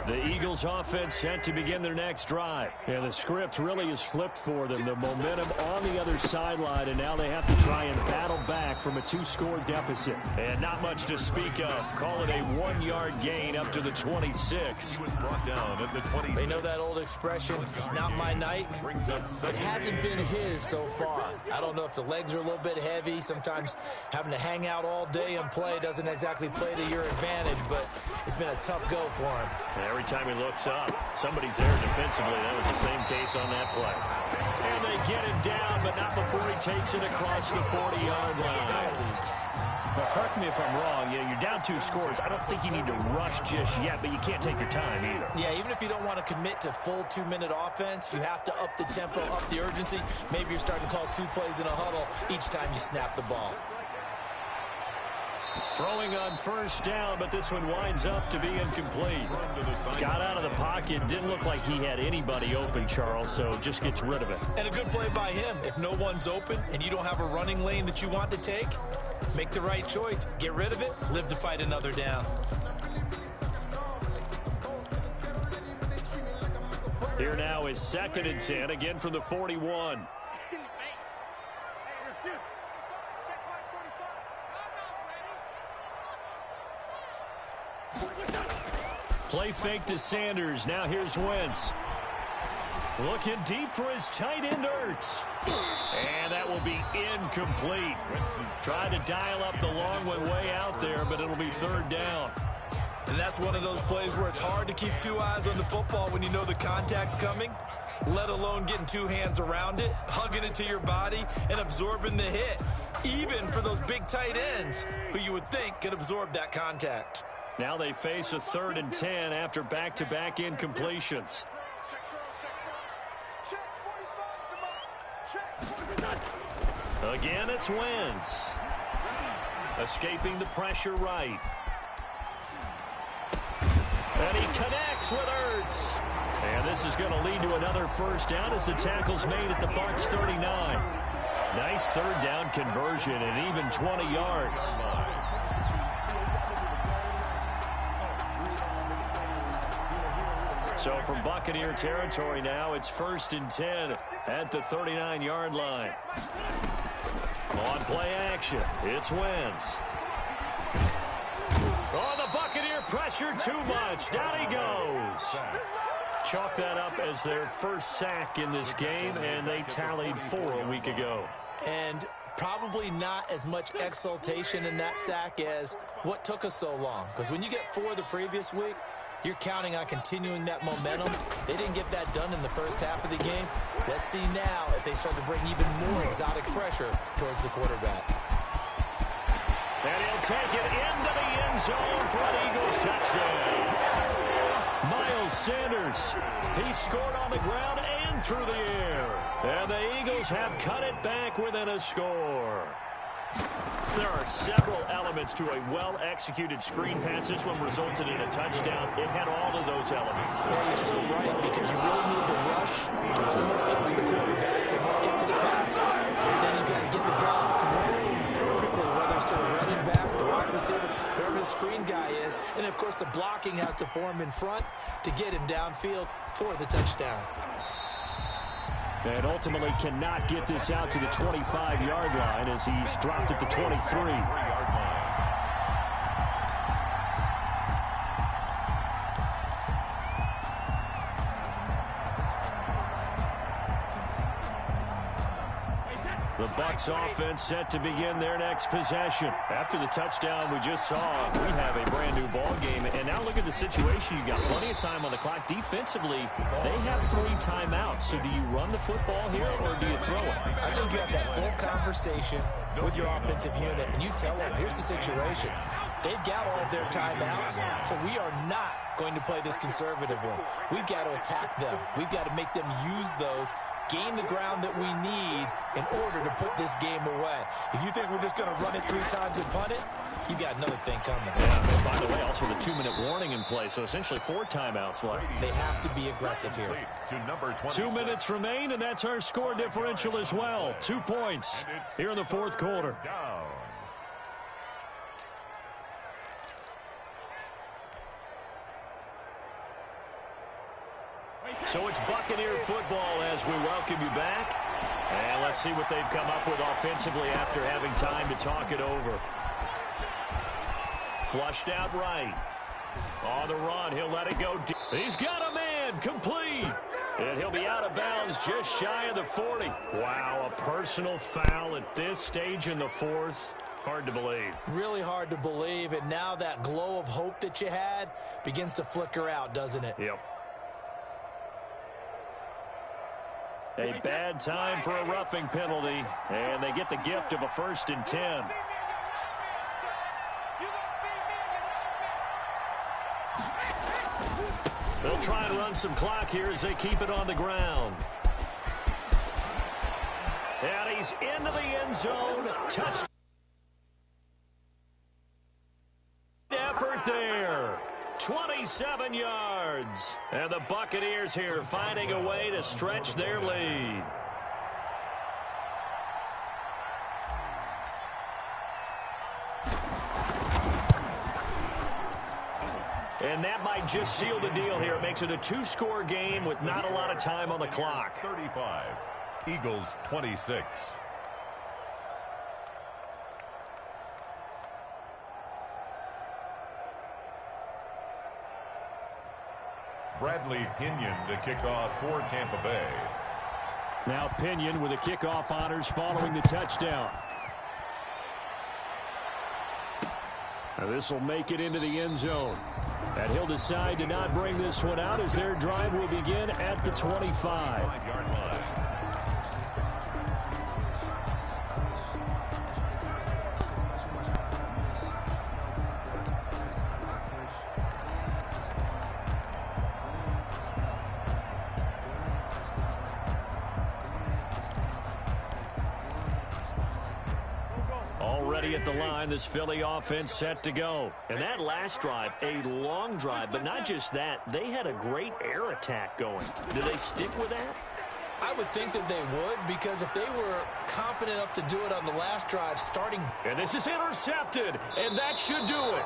The Eagles offense set to begin their next drive. Yeah, the script really is flipped for them. The momentum on the other sideline, and now they have to try and battle back from a 2-score deficit. And not much to speak of. Call it a 1-yard gain up to the 26. He was brought down at the 26. They know that old expression, it's not my night. It hasn't been his so far. I don't know if the legs are a little bit heavy. Sometimes having to hang out all day and play doesn't exactly play to your advantage, but it's been a tough go for him. Every time he looks up, somebody's there defensively. That was the same case on that play. And they get him down, but not before he takes it across the 40-yard line. Well, correct me if I'm wrong. Yeah, you're down 2 scores. I don't think you need to rush just yet, but you can't take your time either. Yeah, even if you don't want to commit to full 2-minute offense, you have to up the tempo, up the urgency. Maybe you're starting to call 2 plays in a huddle each time you snap the ball. Throwing on 1st down, but this one winds up to be incomplete. Got out of the pocket. Didn't look like he had anybody open, Charles, so just gets rid of it. And a good play by him. If no one's open and you don't have a running lane that you want to take, make the right choice. Get rid of it. Live to fight another down. Here now is 2nd and 10, again from the 41. Play fake to Sanders. Now here's Wentz. Looking deep for his tight end, Ertz. And that will be incomplete. Trying to dial up the long one way out there, but it'll be 3rd down. And that's one of those plays where it's hard to keep 2 eyes on the football when you know the contact's coming, let alone getting 2 hands around it, hugging it to your body, and absorbing the hit, even for those big tight ends who you would think could absorb that contact. Now they face a 3rd and 10 after back-to-back incompletions. Again, it's Wentz. Escaping the pressure right. And he connects with Ertz. And this is going to lead to another first down as the tackle's made at the Bucs 39. Nice third down conversion and even 20 yards. So from Buccaneer territory now, it's 1st and 10 at the 39-yard line. On play action, it's Wentz. Oh, the Buccaneer pressure too much. Down he goes. Chalk that up as their first sack in this game, and they tallied 4 a week ago. And probably not as much exultation in that sack as what took us so long. Because when you get 4 the previous week, you're counting on continuing that momentum. They didn't get that done in the first half of the game. Let's see now if they start to bring even more exotic pressure towards the quarterback. And he'll take it into the end zone for an Eagles touchdown. Miles Sanders, he scored on the ground and through the air. And the Eagles have cut it back within a score. There are several elements to a well-executed screen pass. This one resulted in a touchdown. It had all of those elements. Yeah, you're so right, because you really need to rush, almost get to the quarterback, almost get to the passer. Then you've got to get the ball thrown perfectly, whether it's to the running back, the wide receiver, whoever the screen guy is. And, of course, the blocking has to form in front to get him downfield for the touchdown. And ultimately cannot get this out to the 25-yard line as he's dropped at the 23. The Bucs offense set to begin their next possession. After the touchdown we just saw, we have a brand new ball game. And now look at the situation. You've got plenty of time on the clock. Defensively, they have 3 timeouts. So do you run the football here or do you throw it? I think you have that full conversation with your offensive unit, and you tell them, here's the situation. They've got all of their timeouts, so we are not going to play this conservatively. We've got to attack them. We've got to make them use those, gain the ground that we need in order to put this game away. If you think we're just going to run it 3 times and punt it, you got another thing coming. Yeah, and by the way, also the 2-minute warning in play, so essentially 4 timeouts left. They have to be aggressive here. 2 minutes remain, and that's our score differential as well. 2 points here in the 4th quarter. So it's Buccaneer football as we welcome you back. And let's see what they've come up with offensively after having time to talk it over. Flushed out right. On the run, he'll let it go deep. He's got a man, complete. And he'll be out of bounds just shy of the 40. Wow, a personal foul at this stage in the 4th. Hard to believe. Really hard to believe. And now that glow of hope that you had begins to flicker out, doesn't it? Yep. A bad time for a roughing penalty, and they get the gift of a 1st and 10. They'll try and run some clock here as they keep it on the ground. And he's into the end zone. Touchdown. Effort there. 27 yards. And the Buccaneers here finding a way to stretch their lead. And that might just seal the deal here. It makes it a 2-score game with not a lot of time on the clock. 35. Eagles 26. Bradley Pinion to kick off for Tampa Bay. Now Pinion with the kickoff honors following the touchdown. Now this will make it into the end zone. And he'll decide to not bring this one out as their drive will begin at the 25-yard line. Already at the line, this Philly offense set to go. And that last drive, a long drive, but not just that. They had a great air attack going. Do they stick with that? I would think that they would, because if they were confident enough to do it on the last drive, starting. And this is intercepted, and that should do it.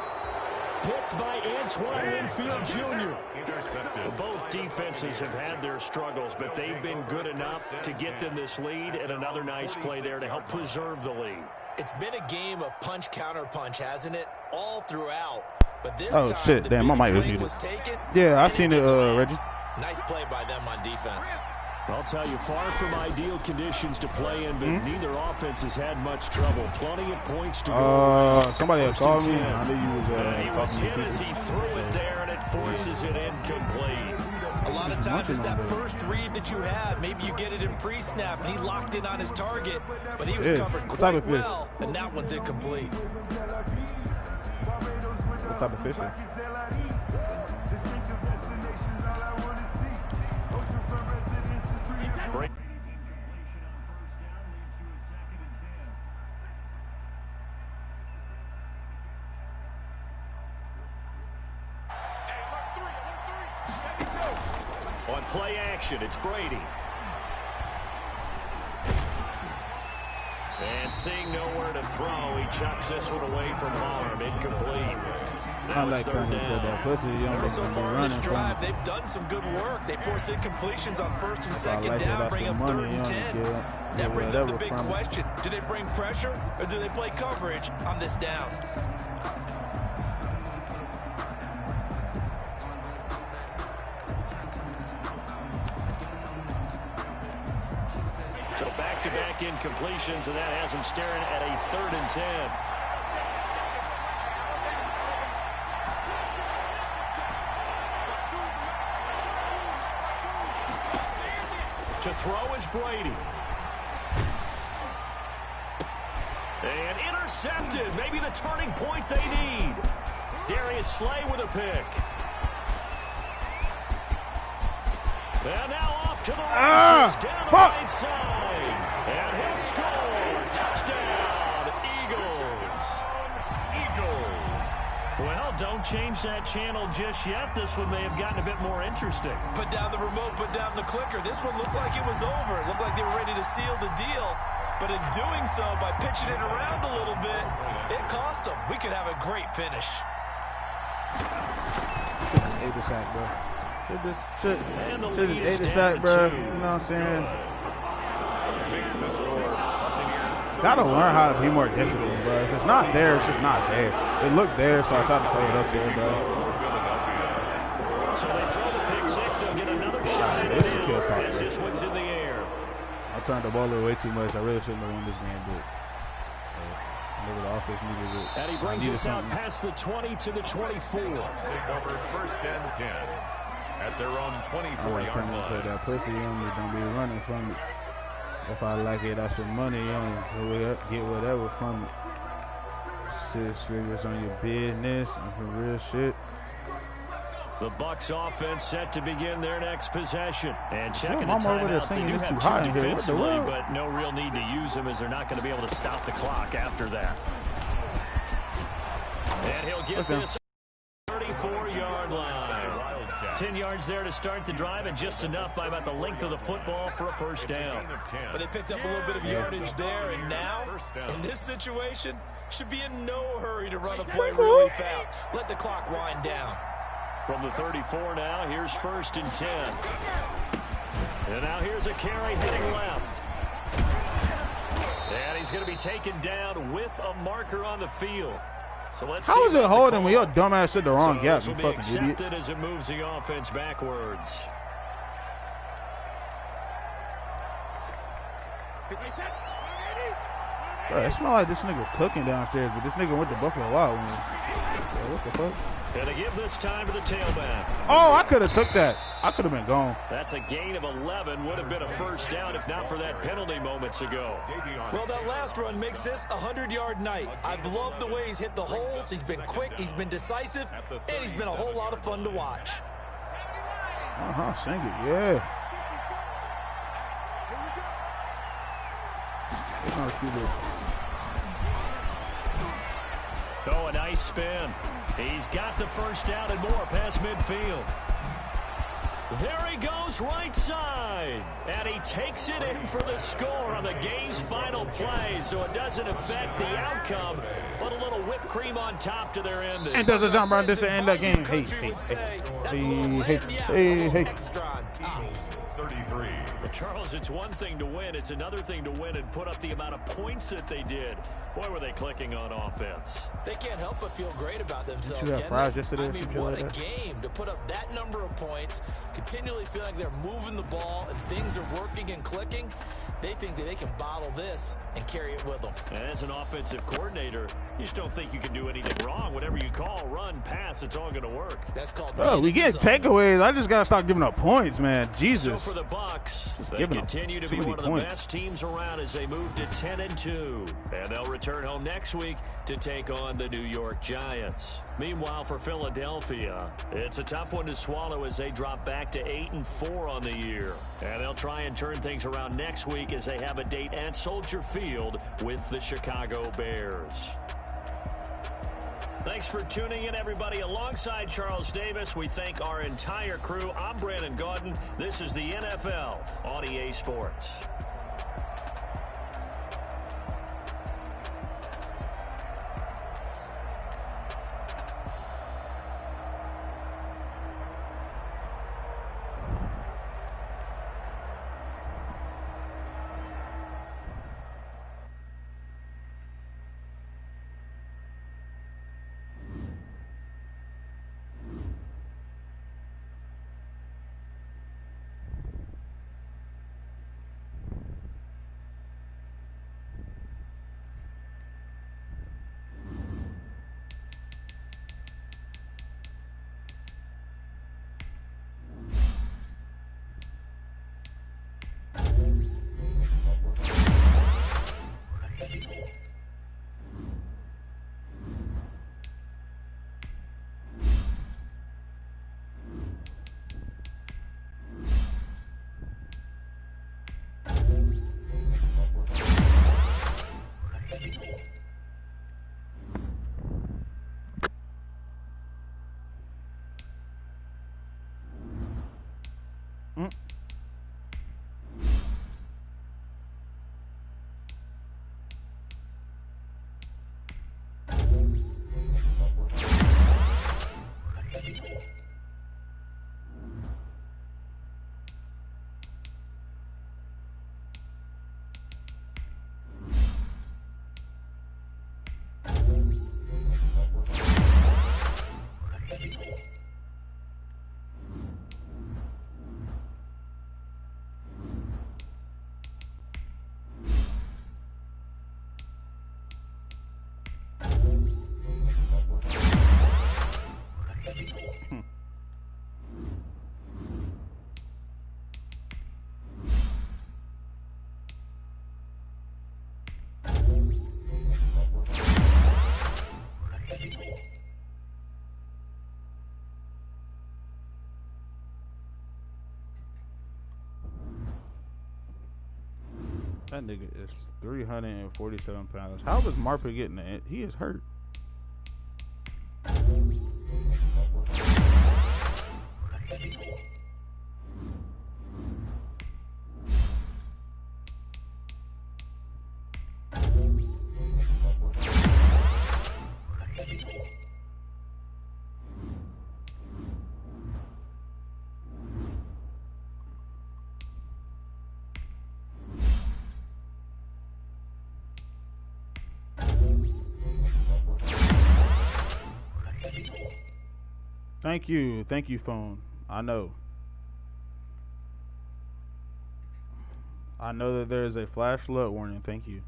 Picked by Antoine Winfield Jr. Intercepted. Both defenses have had their struggles, but they've been good enough to get them this lead, and another nice play there to help preserve the lead. It's been a game of punch-counter-punch, hasn't it? All throughout. But this Oh, time, shit. the Damn, I big might have swing muted was taken. Yeah, I seen it, Reggie. Nice play by them on defense. I'll tell you, far from ideal conditions to play in, but neither offense has had much trouble. Plenty of points to go. Somebody had called me. 10. I knew you was He was hit as he threw it there, and it forces it incomplete. A lot of times it's that first read that you have. Maybe you get it in pre-snap, and he locked in on his target, but he was covered quite well, and that one's incomplete. What type of fish? On play action, it's Brady. And seeing nowhere to throw, he chucks this one away from harm. Incomplete. Now it's third down. So far in this drive, they've done some good work. They force incompletions on first and second down, bring up 3rd and 10. That brings up the big question. Do they bring pressure, or do they play coverage on this down? So back-to-back incompletions, and that has him staring at a 3rd and 10. To throw is Brady. And intercepted. Maybe the turning point they need. Darius Slay with a pick. And now off to the races down the right side. And he'll score. Touchdown, Eagles. Well, don't change that channel just yet. This one may have gotten a bit more interesting. Put down the remote, put down the clicker. This one looked like it was over. It looked like they were ready to seal the deal. But in doing so, by pitching it around a little bit, it cost them. We could have a great finish. Ate the sack, bro. Should ate the sack, bro. You know what I'm saying? Gotta learn how to be more disciplined, bro. If it's not there, it's just not there. It looked there, so I tried to play it up there, bro. So they throw the pick six to get another shot at it as this one's in the air. I turned the ball over way too much. I really shouldn't have won this game, but maybe the offense needed it. And he brings us out past the 20 to the 24. Take over 1st and 10 at their own 24-yard line. Put that pussy on me, don't be running from it. If I like it, that's some money on it. Get whatever from it. 6 figures on your business and some real shit. The Bucs offense set to begin their next possession. And checking the over there timeouts, they do have two defensively, but no real need to use them as they're not going to be able to stop the clock after that. And he'll get this 34-yard line. 10 yards there to start the drive, and just enough by about the length of the football for a first down. But they picked up a little bit of yardage there, and now, in this situation, should be in no hurry to run a play really fast. Let the clock wind down. From the 34 now, here's 1st and 10. And now here's a carry heading left. And he's going to be taken down with a marker on the field. So let's see. How is it holding when your dumbass hit the wrong gap, you fucking idiot? As it moves the offense backwards. Bro, it smells like this nigga cooking downstairs, but this nigga went to Buffalo Wild Wings. What the fuck? And to give this time to the tailback. Oh, I could have took that. I could have been gone. That's a gain of 11. Would have been a first down if not for that penalty moments ago. Well, that last run makes this a 100-yard night. I've loved the way he's hit the holes. He's been quick, he's been decisive, and he's been a whole lot of fun to watch. Sing it, yeah. Oh, a nice spin. He's got the first down and more past midfield. There he goes right side. And he takes it in for the score on the game's final play. So it doesn't affect the outcome, but a little whipped cream on top to their ending. And does a jump around this to end that game. Hey. 33. But Charles, it's one thing to win. It's another thing to win and put up the amount of points that they did. Boy, were they clicking on offense. They can't help but feel great about themselves. You got fries yesterday, I mean, what a game to put up that number of points, continually feel like they're moving the ball and things are working and clicking. They think that they can bottle this and carry it with them. And as an offensive coordinator, you just don't think you can do anything wrong. Whatever you call, run, pass, it's all going to work. That's called. Oh, we get takeaways. I just gotta stop giving up points, man. Jesus. So for the Bucks, they continue to be one of the best teams around as they move to 10-2, and they'll return home next week to take on the New York Giants. Meanwhile, for Philadelphia, it's a tough one to swallow as they drop back to 8-4 on the year, and they'll try and turn things around next week as they have a date at Soldier Field with the Chicago Bears. Thanks for tuning in, everybody. Alongside Charles Davis, we thank our entire crew. I'm Brandon Gaudin. This is the NFL on EA Sports. That nigga is 347 pounds. How was Marpa getting that? He is hurt. Thank you, phone. I know that there is a flash flood warning. Thank you.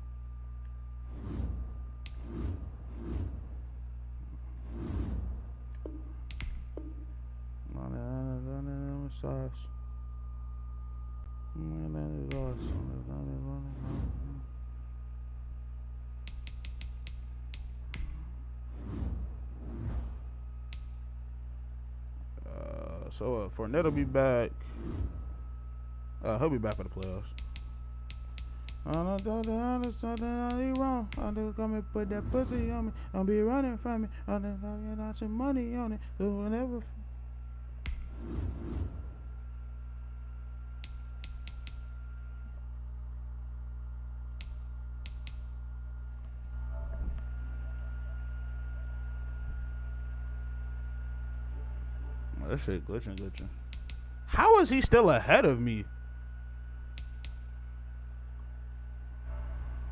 So Fournette will be back. He'll be back for the playoffs. I don't know there's something I wrong. I just come and put that pussy on me. Don't be running from me. I just get out some money on it. So whenever. That shit glitching. How is he still ahead of me?